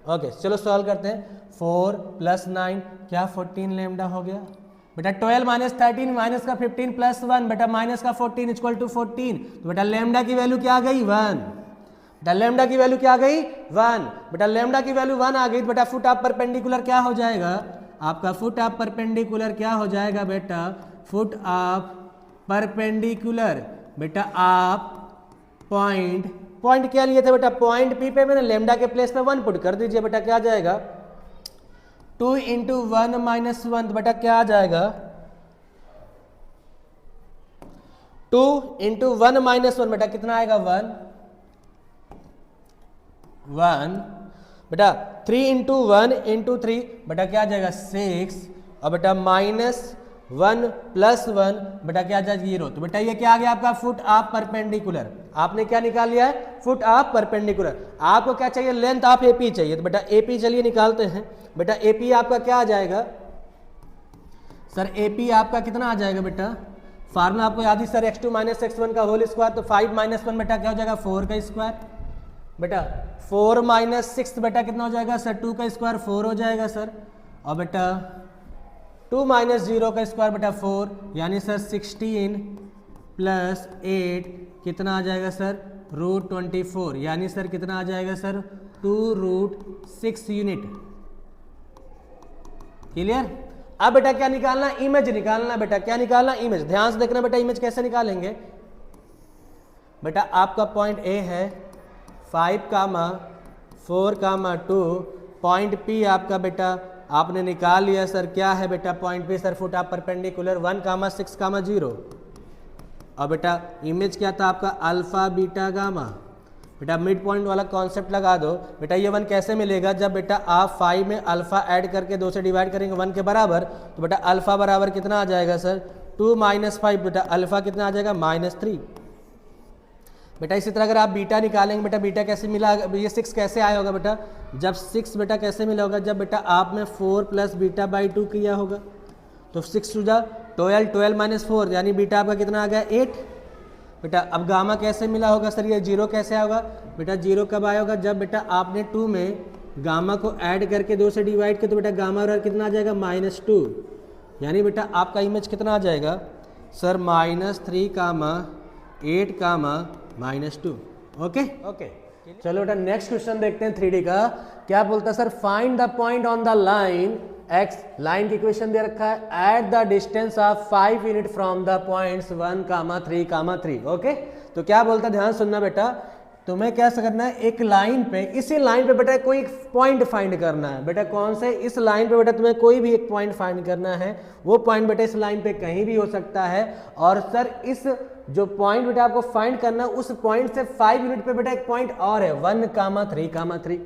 ओके चलो सॉल्व करते हैं। 4 + 9 क्या 14 लैम्डा हो गया, बेटा 12 - 13 माइनस का 15 + 1, बेटा माइनस का 14 = 14, तो बेटा लैम्डा की वैल्यू क्या आ गई 1, बेटा लैम्डा की वैल्यू क्या आ गई 1, बेटा लैम्डा की वैल्यू 1 आ गई, तो बेटा फुट ऑफ परपेंडिकुलर क्या हो जाएगा आपका, फुट ऑफ परपेंडिकुलर क्या हो जाएगा बेटा, फुट ऑफ परपेंडिकुलर, बेटा आप पॉइंट क्या लिए थे बेटा, पॉइंट पी पे मैंने लैम्डा के प्लेस पे 1 पुट कर दीजिए, बेटा क्या आ जाएगा 2 × 1 - 1, तो बेटा क्या आ जाएगा 2 × 1 - 1, बेटा कितना आएगा 1, बेटा 3 × 1 × 3, बेटा क्या आ जाएगा 6, और बेटा -1 + 1, बेटा क्या आ जाएगा 0। तो बेटा ये क्या आ गया आपका फुट ऑफ परपेंडिकुलर। आपने क्या निकाल लिया है, फुट ऑफ परपेंडिकुलर। आपको क्या चाहिए, लेंथ ऑफ एपी चाहिए, तो बेटा एपी चलिए निकालते हैं। बेटा एपी आपका क्या आ जाएगा सर, एपी आपका कितना आ जाएगा बेटा, फार्मूला आपको याद ही सर x2 - x1 का होल स्क्वायर, तो 5 - 1 बेटा क्या हो जाएगा 4 का स्क्वायर, बेटा 4 - 6 बेटा कितना हो जाएगा सर 2 का स्क्वायर 4 हो जाएगा सर, और बेटा 2 - 0 का स्क्वायर बेटा 4, यानी सर 16 + 8 कितना आ जाएगा सर √24, यानी सर कितना आ जाएगा सर 2√6 यूनिट। क्लियर? अब बेटा क्या निकालना, इमेज निकालना, बेटा क्या निकालना, इमेज। ध्यान से देखना बेटा इमेज कैसे निकालेंगे। बेटा आपका पॉइंट ए है 5, 4, 2, पॉइंट पी आपका बेटा आपने निकाल लिया सर, क्या है बेटा point P sir, foot of perpendicular 1, 6, 0, और बेटा इमेज क्या था आपका अल्फा बीटा गामा। बेटा मिड पॉइंट वाला कॉन्सेप्ट लगा दो। बेटा ये 1 कैसे मिलेगा, जब बेटा आप 5 में अल्फा ऐड करके 2 से डिवाइड करेंगे 1 के बराबर, तो बेटा अल्फा बराबर कितना आ जाएगा सर 2 - 5, बेटा अल्फा कितना आ जाएगा -3। बेटा इसी तरह अगर आप बीटा निकालेंगे, बेटा बीटा कैसे मिला, ये 6 कैसे आया होगा बेटा, जब 6 बेटा कैसे मिला होगा, जब बेटा आपने 4 + β/2 किया होगा, तो 6 × 12, 12 - 4, यानी बीटा आपका कितना आ गया 8। बेटा अब गामा कैसे मिला होगा सर, ये 0 कैसे आएगा, बेटा 0 कब आया होगा, जब बेटा आपने 2 में गामा को ऐड करके 2 से डिवाइड किया, तो बेटा गामा बराबर कितना आ जाएगा -2, यानी बेटा आपका इमेज कितना आ जाएगा सर -3, 8, -2। ओके चलो बेटा नेक्स्ट क्वेश्चन देखते हैं 3D का। क्या बोलता है sir, find the point on the line x, line की इक्वेशन दे रखा है, at the distance of 5 unit from the points 1, 3, 3। Okay तो क्या बोलता है, ध्यान सुनना बेटा, तुम्हें क्या करना है, एक लाइन पे, इसी लाइन पे बेटा कोई पॉइंट फाइंड करना है। बेटा कौन से, इस लाइन पे बेटा तुम्हें कोई भी एक पॉइंट फाइंड करना है। वो पॉइंट बेटा इस लाइन पे कहीं भी हो सकता है, और सर इस जो पॉइंट बेटा आपको फाइंड करना है, उस पॉइंट से 5 यूनिट पे बेटा एक पॉइंट और है 1, 3।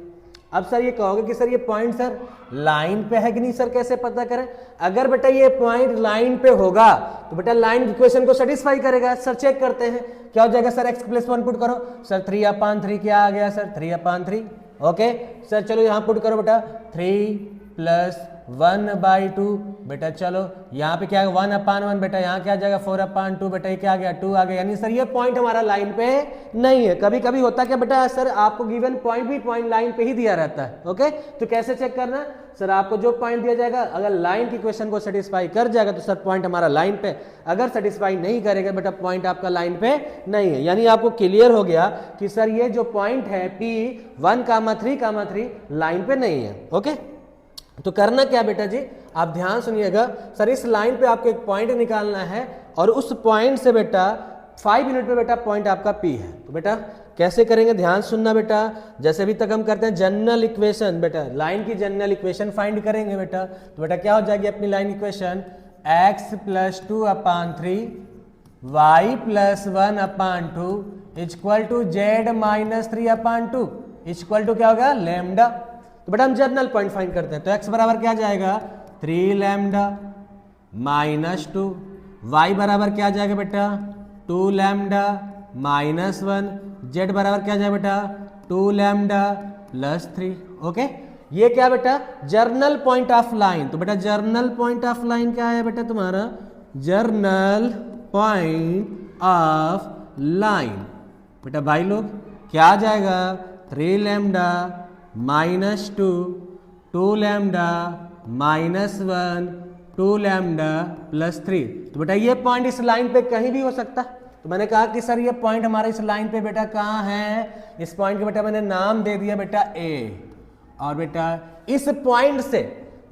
अब सर ये कहोगे कि सर ये पॉइंट सर लाइन पे है कि नहीं सर, कैसे पता करें। अगर बेटा ये पॉइंट लाइन पे होगा तो बेटा लाइन इक्वेशन को सेटिस्फाई करेगा। सर चेक करते हैं क्या हो जाएगा सर, x + 1 पुट करो सर, 3/3 क्या आ गया सर 3/3। ओके सर चलो यहाँ पुट करो बेटा 3 + 1/2 बेटा। चलो यहाँ पे क्या है 1/1 बेटा, यहाँ क्या आ जाएगा 4/2 बेटा, ये क्या आ गया 2 आ गया। यानी सर ये पॉइंट हमारा लाइन पे नहीं है। कभी कभी होता क्या बेटा सर आपको गिवन पॉइंट भी पॉइंट लाइन पे ही दिया रहता है। ओके, तो कैसे चेक करना सर, आपको जो पॉइंट दिया जाएगा अगर लाइन की क्वेश्चन को सेटिस्फाई कर जाएगा तो सर पॉइंट हमारा लाइन पे, अगर सेटिस्फाई नहीं करेगा बेटा पॉइंट आपका लाइन पे नहीं है। यानी आपको क्लियर हो गया कि सर ये जो पॉइंट है P1,3,3 लाइन पे नहीं है। ओके, तो करना क्या बेटा जी, आप ध्यान सुनिएगा सर, इस लाइन पे आपको एक पॉइंट निकालना है और उस पॉइंट से बेटा 5 यूनिट पे बेटा पॉइंट आपका P है। तो बेटा कैसे करेंगे, ध्यान सुनना बेटा। जैसे अभी तक हम करते हैं जनरल इक्वेशन बेटा, लाइन की जनरल इक्वेशन फाइंड करेंगे बेटा। तो बेटा क्या हो जाएगी अपनी line equation, x + 2/3 y + 1/2 = z - 3/2 = क्या होगा लैम्डा। तो बेटा हम जनरल पॉइंट फाइंड करते हैं। तो x बराबर क्या जाएगा 3 लैम्डा - 2, y बराबर क्या जाएगा बेटा 2 लैम्डा -1, z बराबर क्या जाएगा बेटा 2 लैम्डा + 3। ओके, ये क्या बेटा जर्नल पॉइंट ऑफ लाइन। तो बेटा जर्नल पॉइंट ऑफ लाइन क्या है बेटा तुम्हारा, जर्नल पॉइंट ऑफ लाइन बेटा भाई लोग क्या आ जाएगा 3 लैम्डा -2, 2 लैम्डा -1, 2 लैम्डा + 3। तो बेटा ये पॉइंट इस लाइन पे कहीं भी हो सकता है। तो मैंने कहा कि सर ये पॉइंट हमारे इस लाइन पे बेटा कहाँ है, इस पॉइंट को बेटा मैंने नाम दे दिया बेटा A। और बेटा इस पॉइंट से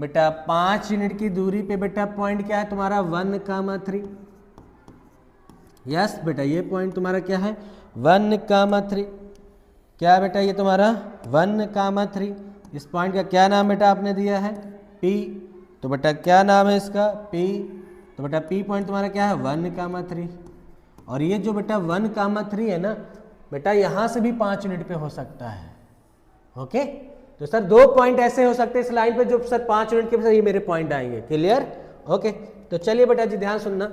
बेटा 5 यूनिट की दूरी पे बेटा पॉइंट क्या है तुम्हारा 1,3। यस बेटा ये पॉइंट तुम्हारा क्या है 1,3। क्या बेटा ये तुम्हारा 1,3। इस पॉइंट का क्या नाम बेटा आपने दिया है P। तो बेटा क्या नाम है इसका P। तो बेटा P पॉइंट तुम्हारा क्या है 1,3। और ये जो बेटा 1,3 है ना बेटा यहाँ से भी 5 यूनिट पे हो सकता है। ओके, तो सर 2 पॉइंट ऐसे हो सकते हैं इस लाइन पे जो सर 5 यूनिट के, सर ये मेरे पॉइंट आएंगे। क्लियर। ओके, तो चलिए बेटा जी ध्यान सुनना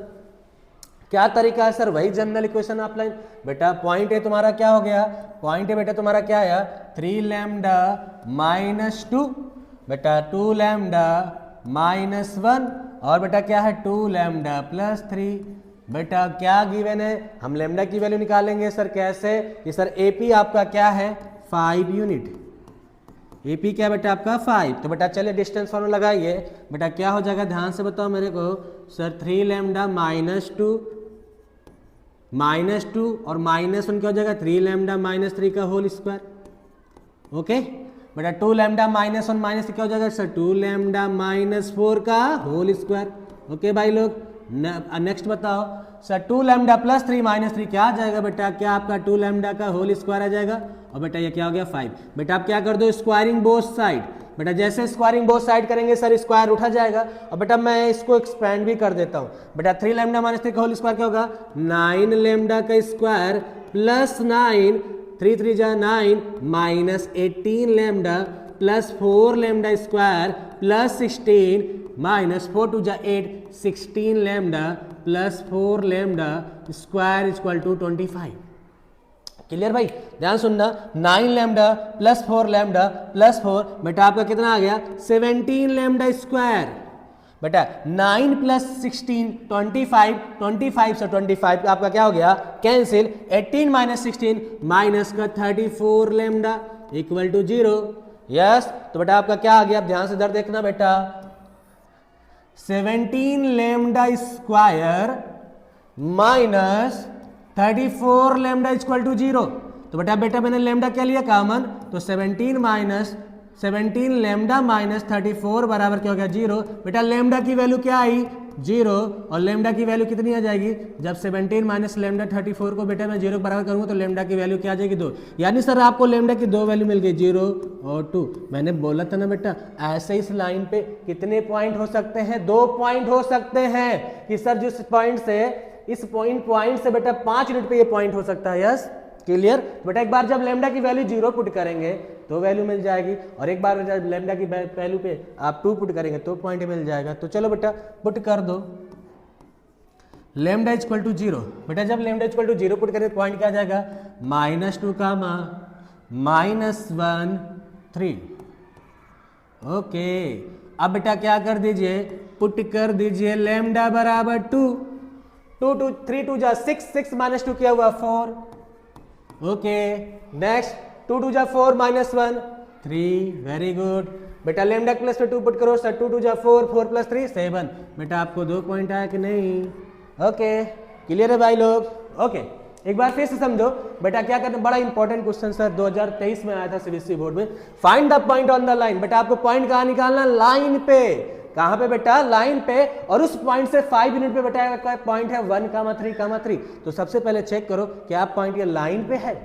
क्या तरीका है सर, वही जनरल इक्वेशन ऑफ लाइन। बेटा पॉइंट है तुम्हारा क्या हो गया, पॉइंट है बेटा तुम्हारा क्या आया 3 लैम्डा -2 बेटा 2 लैम्डा -1 और बेटा क्या है 2 लैम्डा + 3। बेटा क्या गिवन है, हम लैम्डा की वैल्यू निकालेंगे सर कैसे, कि सर AP आपका क्या है 5 यूनिट। AP क्या बेटा आपका 5। तो बेटा चलिए डिस्टेंस फॉर्मूला लगाइए। बेटा क्या हो जाएगा ध्यान से बताओ मेरे को सर 3 लैम्डा -2 और -1 क्या हो जाएगा 3 लैम्डा -3 का होल स्क्वायर। ओके बेटा 2 लैम्डा -1 -3 क्या हो जाएगा सर 2 लैम्डा -4 का होल स्क्वायर। ओके भाई लोग नेक्स्ट बताओ सर 2 लैम्डा + 3 -3 क्या आ जाएगा बेटा, क्या आपका 2 लैम्डा का होल स्क्वायर आ जाएगा। और बेटा ये क्या हो गया 5। बेटा आप क्या कर दो स्क्वायरिंग बोथ साइड। बेटा जैसे स्क्वायरिंग बोथ साइड करेंगे सर स्क्वायर उठा जाएगा। और बेटा मैं इसको एक्सपेंड भी कर देता हूँ। बेटा 3 लैम्डा -3 का होल स्क्वायर क्या होगा 9 लैम्डा का स्क्वायर +9 3 3 जा 9 -18 लैम्डा +4 लैम्डा स्क्वायर +16 -4 2 जा 8 16 लैम्डा +4 लैम्डा स्क्वायर = 25। क्लियर भाई, ध्यान सुनना 9 लैम्डा +4 लैम्डा +4 बेटा आपका कितना आ गया 17 लैम्डा स्क्वायर। बेटा 9 + 16 25 से 25 आपका क्या हो गया कैंसिल, 18 - 16 माइनस का 34 लैम्डा = 0। यस, तो बेटा आपका क्या आ गया, आप ध्यान से इधर देखना बेटा 17 लैम्डा स्क्वायर माइनस 34 लैम्डा = 0। तो बेटा मैंने लैम्डा क्या लिया कॉमन, तो 17 लैम्डा -34 बराबर क्या हो गया 0। बेटा लैम्डा की वैल्यू क्या आई 0 और लैम्डा की वैल्यू कितनी आ जाएगी, जब 17 माइनस लैम्डा 34 को बेटा मैं 0 के बराबर करूंगा तो लैम्डा की वैल्यू क्या आ जाएगी 2। यानी सर आपको लैम्डा की 2 वैल्यू मिल गई 0 और 2। मैंने बोला था ना बेटा ऐसे इस लाइन पे कितने पॉइंट हो सकते हैं, 2 पॉइंट हो सकते हैं कि सर जिस पॉइंट से इस पॉइंट से बेटा 5 यूनिट पे ये पॉइंट हो सकता है। Yes clear. बेटा एक बार जब लैम्डा की वैल्यू 0 पुट करेंगे तो वैल्यू मिल जाएगी और एक बार जब लैम्डा की वैल्यू पे आप 2 पुट करेंगे तो पॉइंट मिल जाएगा। तो चलो बेटा पुट कर दो लैम्डा = 0। बेटा जब लैम्डा = 0 पुट करेंगे पॉइंट क्या आ जाएगा -2 -1 3। ओके अब बेटा क्या कर दीजिए, पुट कर दीजिए लैम्डा बराबर 2, 3 2 जा 6, 6 माइनस 2 क्या हुआ 4, ओके। नेक्स्ट 2 2 जा 4 माइनस 1 3, वेरी गुड बेटा। लैम्डा प्लस में 2 पुट करो सर, 2 2 जा 4, 4 प्लस 3 7। बेटा आपको 2 पॉइंट आया कि नहीं, ओके क्लियर है भाई लोग, ओके। एक बार फिर से समझो बेटा क्या करना, बड़ा इंपॉर्टेंट क्वेश्चन सर 2023 में आया था सीबीएसई बोर्ड में। Find the point on the line, बेटा आपको पॉइंट कहाँ निकालना, लाइन पे। कहाँ पे बेटा, लाइन पे। और उस पॉइंट से 5 यूनिट पे बेटा पॉइंट है 1,3,3। तो सबसे पहले चेक करो क्या पॉइंट ये लाइन पे है,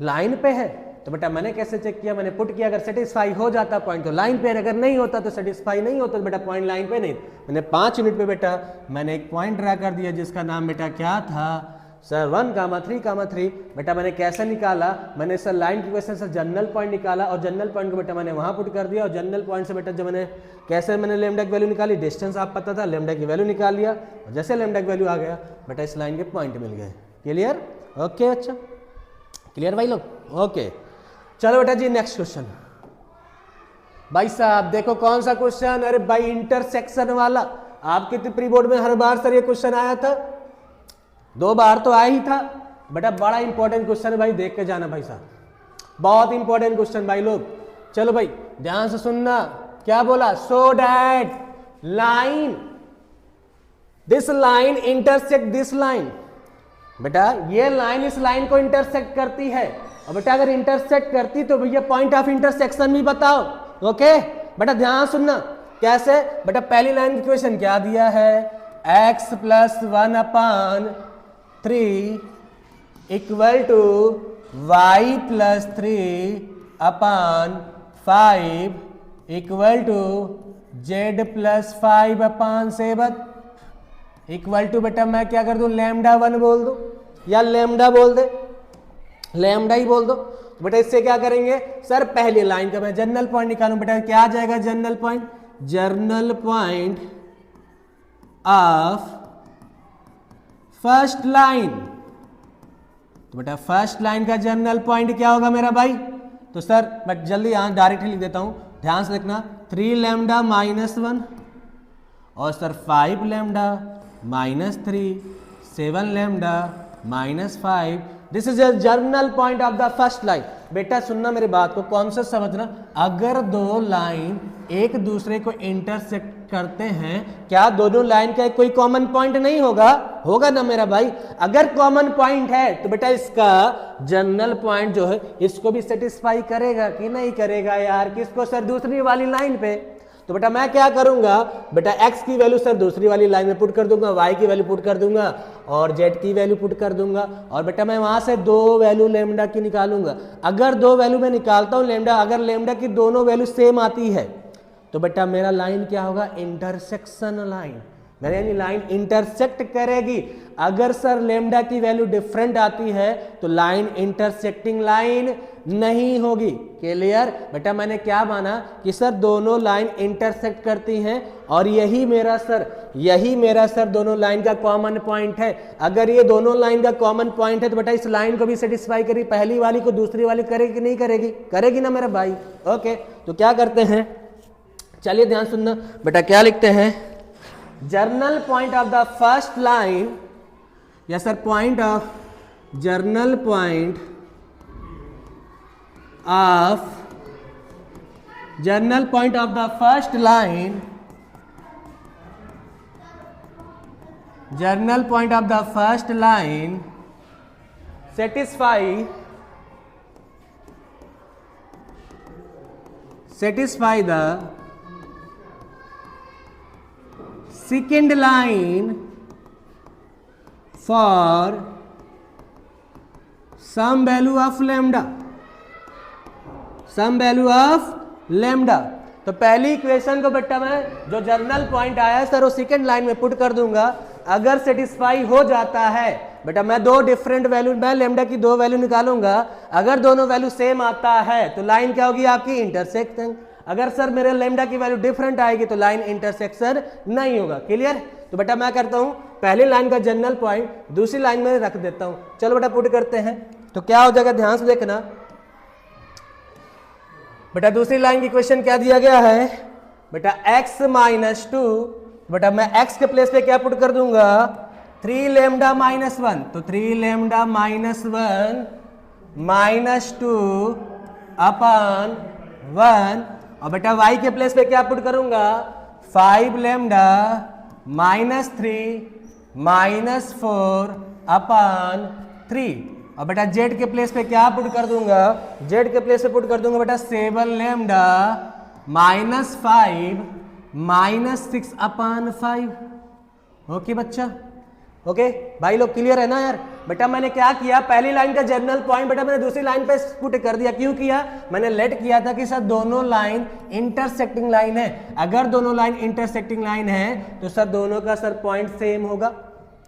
लाइन पे है। तो बेटा मैंने कैसे चेक किया, मैंने पुट किया, अगर सेटिस्फाई हो जाता पॉइंट तो लाइन पे, अगर नहीं होता तो सेटिस्फाई नहीं होता तो बेटा पॉइंट लाइन पे नहीं। मैंने 5 यूनिट पे बेटा मैंने एक पॉइंट ड्रा कर दिया जिसका नाम बेटा क्या था सर 1,3,3। बेटा मैंने कैसे निकाला, मैंने सर लाइन की क्वेश्चन से जनरल पॉइंट निकाला और जनरल पॉइंट को बेटा मैंने वहां पुट कर दिया। और जनरल पॉइंट से बेटा जब मैंने कैसे मैंने लैम्डा की वैल्यू निकाली, डिस्टेंस आप पता था, लैम्डा की वैल्यू निकाल लिया और जैसे लैम्डा की वैल्यू आ गया बेटा इस लाइन के पॉइंट मिल गए। क्लियर, ओके अच्छा क्लियर भाई लोग, ओके। चलो बेटा जी नेक्स्ट क्वेश्चन भाई साहब, देखो कौन सा क्वेश्चन, अरे भाई इंटरसेक्शन वाला। आपके प्री बोर्ड में हर बार सर ये क्वेश्चन आया था, 2 बार तो आया ही था बेटा। बड़ा इंपॉर्टेंट क्वेश्चन है भाई, देख के जाना भाई साहब, बहुत इंपॉर्टेंट क्वेश्चन भाई लोग। चलो भाई ध्यान से सुनना, क्या बोला, so that line, this line intersect this line. बेटा ये लाइन इस लाइन को इंटरसेक्ट करती है, और बेटा अगर इंटरसेक्ट करती तो भैया पॉइंट ऑफ इंटरसेक्शन भी बताओ, ओके। बेटा ध्यान सुनना कैसे, बेटा पहली लाइन की इक्वेशन क्या दिया है, x + 1/3 equal to y + 3/5 equal to z + 5/7 equal to बेटा मैं क्या कर दूं, लैम्डा 1 बोल दो या लैम्डा बोल दे, लैम्डा ही बोल दो। बेटा इससे क्या करेंगे सर, पहली लाइन का मैं जनरल पॉइंट निकालूं, बेटा क्या आ जाएगा general point, journal point of first line. तो बेटा फर्स्ट लाइन का जनरल पॉइंट क्या होगा मेरा भाई, तो सर मैं जल्दी यहां डायरेक्टली लिख देता हूं, ध्यान से देखना, 3 लैम्डा -1 और sir 5 lambda -3 7 lambda -5, this is a journal point of the first line. बेटा सुनना मेरी बात को, कॉन्सेप्ट समझना, अगर 2 लाइन एक दूसरे को इंटरसेक्ट करते हैं, क्या दोनों लाइन का कोई कॉमन पॉइंट नहीं होगा, होगा ना मेरा भाई। अगर कॉमन पॉइंट है तो बेटा इसका जर्नल पॉइंट जो है इसको भी सेटिस्फाई करेगा कि नहीं करेगा यार, किसको सर, दूसरी वाली लाइन पे। तो बेटा मैं क्या करूंगा, बेटा x की वैल्यू सर दूसरी वाली लाइन में पुट कर दूंगा, y की वैल्यू पुट कर दूंगा और z की वैल्यू पुट कर दूंगा, और बेटा मैं वहां से 2 वैल्यू लैम्डा की निकालूंगा। अगर 2 वैल्यू में निकालता हूं लैम्डा, अगर लैम्डा की दोनों वैल्यू सेम आती है तो बेटा मेरा लाइन क्या होगा, इंटरसेक्शन लाइन, मेरी यानी लाइन इंटरसेक्ट करेगी। अगर सर लैम्डा की वैल्यू डिफरेंट आती है तो लाइन इंटरसेक्टिंग लाइन नहीं होगी। क्लियर, बेटा मैंने क्या माना कि सर दोनों लाइन इंटरसेक्ट करती हैं और यही मेरा सर दोनों लाइन का कॉमन पॉइंट है। अगर ये दोनों लाइन का कॉमन पॉइंट है तो बेटा इस लाइन को भी सेटिस्फाई करेगी, पहली वाली को दूसरी वाली करेगी कि नहीं करेगी, करेगी ना मेरा भाई, ओके। तो क्या करते हैं, चलिए ध्यान सुनना बेटा, क्या लिखते हैं, general point of the first line, या sir point of general point of the first line, general point of the first line satisfy the second line for some value of lambda, तो पहली इक्वेशन को बेटा मैं जो general point आया है sir वो सेकंड लाइन में पुट कर दूंगा। अगर सेटिस्फाई हो जाता है बेटा मैं 2 डिफरेंट वैल्यू, मैं लैम्डा की 2 वैल्यू निकालूंगा, अगर दोनों वैल्यू सेम आता है तो लाइन क्या होगी आपकी, इंटरसेक्शन। अगर सर मेरे लैम्डा की वैल्यू डिफरेंट आएगी तो लाइन इंटरसेक्शन नहीं होगा। क्लियर, तो बेटा मैं करता हूं पहली लाइन का जनरल पॉइंट दूसरी लाइन में रख देता हूं। चलो बेटा पुट करते हैं, तो क्या हो जाएगा, ध्यान से देखना बेटा। दूसरी लाइन की क्वेश्चन क्या दिया गया है, बेटा x माइनस 2, बेटा मैं x के प्लेस पे क्या पुट कर दूंगा 3 लेमडा माइनस 1, तो 3 लेमडा माइनस 1 माइनस 2 अपॉन 1, और बेटा y के प्लेस पे क्या पुट करूंगा 5 लेमडा माइनस 3 माइनस 4 अपॉन 3, और बेटा z के प्लेस पे क्या पुट कर दूंगा, z के प्लेस पे पुट कर दूंगा बेटा 7 lambda minus 5 minus 6 upon 5। Okay बच्चा, ओके भाई लोग क्लियर है ना यार। बेटा मैंने क्या किया, पहली लाइन का जनरल पॉइंट बेटा मैंने दूसरी लाइन पे पुट कर दिया। क्यों किया, मैंने लेट किया था कि सर दोनों लाइन इंटरसेक्टिंग लाइन है। अगर दोनों लाइन इंटरसेक्टिंग लाइन है तो सर दोनों का सर पॉइंट सेम होगा।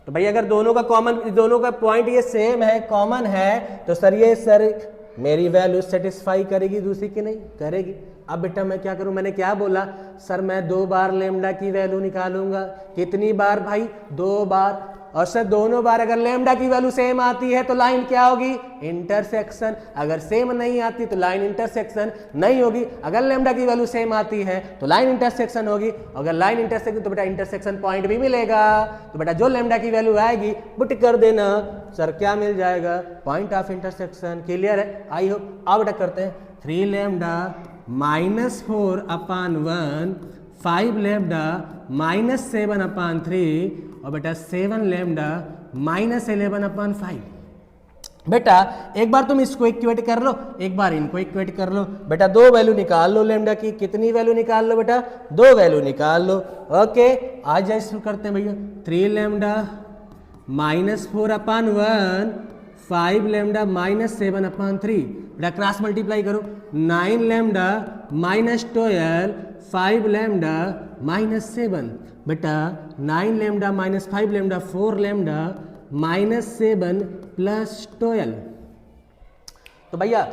तो भाई अगर दोनों का पॉइंट ये सेम है, कॉमन है, तो सर ये सर मेरी वैल्यू सेटिस्फाई करेगी, दूसरी की नहीं करेगी। अब बेटा मैं क्या करूं, मैंने क्या बोला सर मैं 2 बार लेमडा की वैल्यू निकालूंगा। कितनी बार भाई 2 बार, और सर दोनों बार अगर लेमडा की वैल्यू सेम आती है तो लाइन क्या होगी इंटरसेक्शन, अगर सेम नहीं आती तो लाइन इंटरसेक्शन नहीं होगी। अगर लेमडा की वैल्यू सेम आती है तो लाइन इंटरसेक्शन होगी, अगर लाइन इंटरसेक्शन तो बेटा इंटरसेक्शन पॉइंट भी मिलेगा। तो बेटा जो लेमडा की वैल्यू आएगी पुट कर देना, सर क्या मिल जाएगा पॉइंट ऑफ इंटरसेक्शन। क्लियर है, आई होप। अब बेटा करते हैं 3 lambda minus 4 upon 1, 5 lambda minus 7 upon 3, और बेटा 7 लेमडा माइनस 11 अपॉन 5। बेटा एक बार तुम इसको इक्वेट कर लो, एक बार इनको इक्वेट कर लो। बेटा 2 वैल्यू निकाल लो लेमडा की, कितनी वैल्यू निकाल लो बेटा 2 वैल्यू निकाल लो। ओके आ जाए शुरू करते हैं भैया। 3 lambda minus 4 upon 1, 5 lambda minus 7 upon 3, बेटा क्रॉस मल्टीप्लाई करो। 9 लेमडा माइनस 12, 5 लेमडा माइनस 7, बेटा 9 lambda minus 5 lambda 4 lambda minus 7 plus 12। तो भैया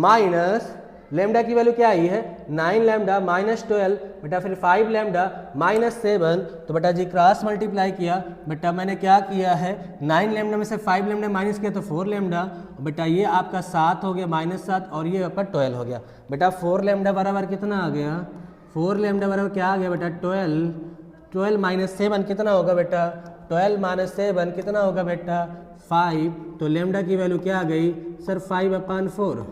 माइनस लेमडा की वैल्यू क्या आई है 9 लेमडा माइनस 12, बेटा फिर 5 लेमडा माइनस 7, तो बेटा जी क्रॉस मल्टीप्लाई किया। बेटा मैंने क्या किया है 9 लेमडा में से 5 लेमडा माइनस किया तो 4 लेमडा, बेटा ये आपका 7 हो गया माइनस 7, और ये आपका 12 हो गया। बेटा 4 लेमडा बराबर कितना आ गया, 4 लेमडा बराबर क्या आ गया बेटा 12, 12 माइनस 7 कितना होगा बेटा 12 माइनस 7 कितना होगा बेटा 5, तो लेमडा की वैल्यू क्या आ गई सर 5 अपॉन 4।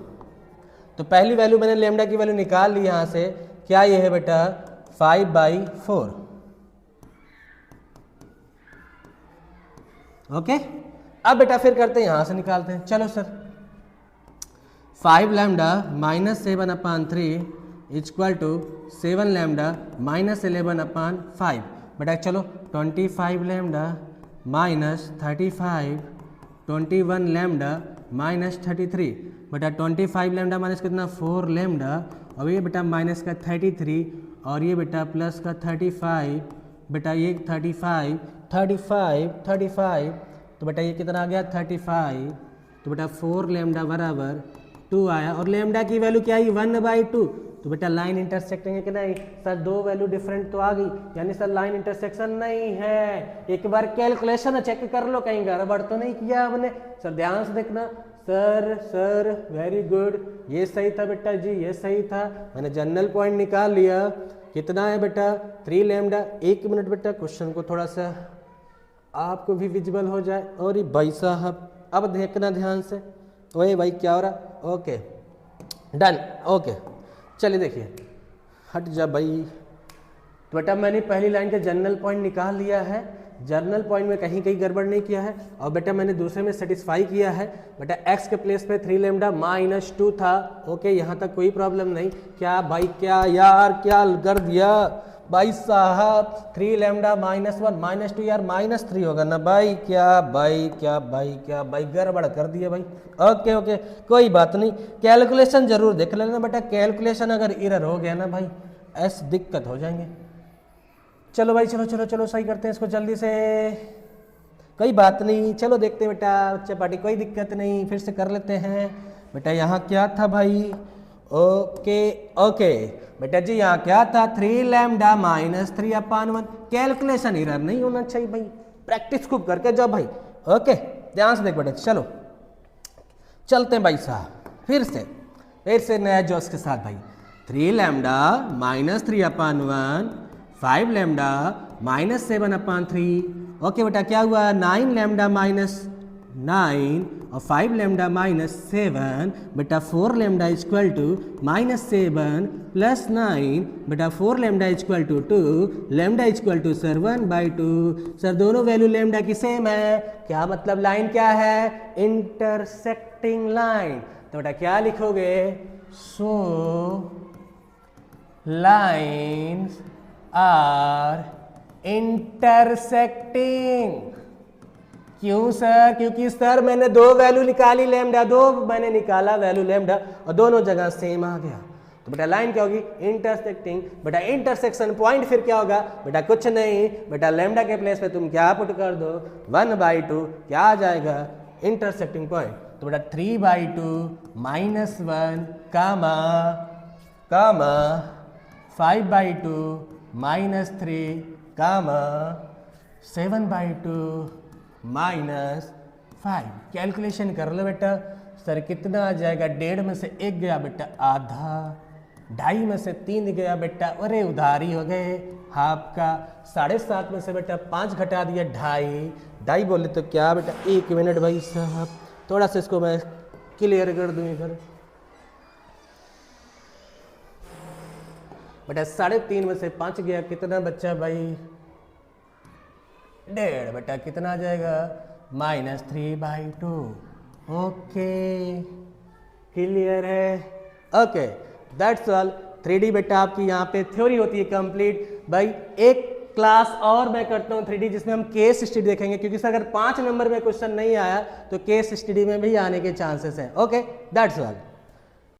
तो पहली वैल्यू मैंने लेमडा की वैल्यू निकाल ली यहाँ से, क्या ये है बेटा 5/4। ओके अब बेटा फिर करते हैं यहाँ से निकालते हैं। चलो sir 5 lambda minus 7 upon 3 equal to 7 lambda minus 11 upon 5। बेटा चलो 25 लेमडा माइनस 35, 21 लेमडा माइनस 33, बेटा 25 लेमडा माइनस कितना 4 लेमडा, और ये बेटा माइनस का 33, और ये बेटा प्लस का 35, बेटा ये 35, 35, 35, तो बेटा ये कितना आ गया 35, तो बेटा 4 लेमडा बराबर 2 आया, और लेमडा की वैल्यू क्या आई 1/2। तो बेटा लाइन इंटरसेक्टिंग है कि नहीं सर, 2 वैल्यू डिफरेंट तो आ गई, यानी सर लाइन इंटरसेक्शन नहीं है। एक बार कैलकुलेशन चेक कर लो कहीं गड़बड़ तो नहीं किया आपने। सर ध्यान से देखना, सर वेरी गुड, ये सही था बेटा जी, ये सही था। मैंने जनरल पॉइंट निकाल लिया, कितना है बेटा 3 लेमडा। 1 मिनट बेटा क्वेश्चन को थोड़ा सा आपको भी विजिबल हो जाए। और ये भाई साहब अब देखना ध्यान से, ओए भाई क्या हो रहा, ओके डन, ओके चलिए देखिए हट जा भाई। तो बेटा मैंने पहली लाइन का जनरल पॉइंट निकाल लिया है, जनरल पॉइंट में कहीं गड़बड़ नहीं किया है, और बेटा मैंने दूसरे में सेटिस्फाई किया है। बेटा x के प्लेस पे 3 लेमडा माइनस 2 था। ओके यहाँ तक कोई प्रॉब्लम नहीं। क्या भाई क्या यार क्या कर दिया भाई साहब, 3 लेमडा माइनस 1 माइनस 2 यार माइनस 3 होगा ना भाई, क्या भाई गड़बड़ कर दिया भाई। ओके कोई बात नहीं, कैलकुलेशन जरूर देख लेना बेटा, कैलकुलेशन अगर एरर हो गया ना भाई ऐसी दिक्कत हो जाएंगे। चलो भाई चलो सही करते हैं इसको जल्दी से, कोई बात नहीं। चलो देखते हैं बेटा चपाटी, कोई दिक्कत नहीं, फिर से कर लेते हैं। बेटा यहाँ क्या था भाई, ओके बेटा जी यहाँ क्या था 3 lambda minus 3 upon 1। Calculation error नहीं होना चाहिए भाई, प्रैक्टिस खूब करके जाओ भाई। ओके ध्यान से देख बेटा, चलो चलते हैं भाई साहब फिर से नया जोश के साथ भाई। 3 लैम्डा माइनस 3 अपान 1, 5 लैम्डा माइनस 7 अपान 3। ओके बेटा क्या हुआ 9 लैम्डा माइनस 9 और 5 लैम्डा माइनस 7 बेटा 4 lambda equal to minus 7 plus 9 बेटा 4 lambda equal to 2 lambda equal to sir 1/2। Sir दोनों वैल्यू लैम्डा की सेम है, क्या मतलब लाइन क्या है इंटरसेक्टिंग लाइन। तो बेटा क्या लिखोगे सो लाइन्स आर इंटरसेक्टिंग। क्यों सर क्योंकि सर मैंने दो वैल्यू निकाली लैम्डा, दो मैंने निकाला वैल्यू लैम्डा और दोनों जगह सेम आ गया। तो बेटा लाइन क्या होगी इंटरसेक्टिंग। बेटा इंटरसेक्शन पॉइंट फिर क्या होगा बेटा कुछ नहीं बेटा लैम्डा के प्लेस पे तुम क्या पुट कर दो 1/2 क्या आ जाएगा इंटरसेक्टिंग पॉइंट। तो बेटा 3/2 माइनस 1 कामा 5/2 माइनस 3 कामा 7/2 माइनस 5। कैलकुलेशन कर लो बेटा सर कितना आ जाएगा 1.5 में से 1 गया बेटा आधा, 2.5 में से 3 गया बेटा अरे उधारी हो गए हाफ का, 7.5 में से बेटा 5 घटा दिया 2.5 बोले तो क्या बेटा 1 मिनट भाई साहब थोड़ा सा इसको मैं क्लियर कर दूँ इधर बेटा 3.5 में से 5 गया कितना बच्चा भाई 1.5 बेटा कितना आ जाएगा -3/2। ओके क्लियर है ओके दैट्स ऑल। 3D बेटा आपकी यहाँ पे थ्योरी होती है कंप्लीट। भाई एक क्लास और मैं करता हूँ 3D जिसमें हम केस स्टडी देखेंगे, क्योंकि सर अगर 5 नंबर में क्वेश्चन नहीं आया तो केस स्टडी में भी आने के चांसेस हैं। Okay that's all.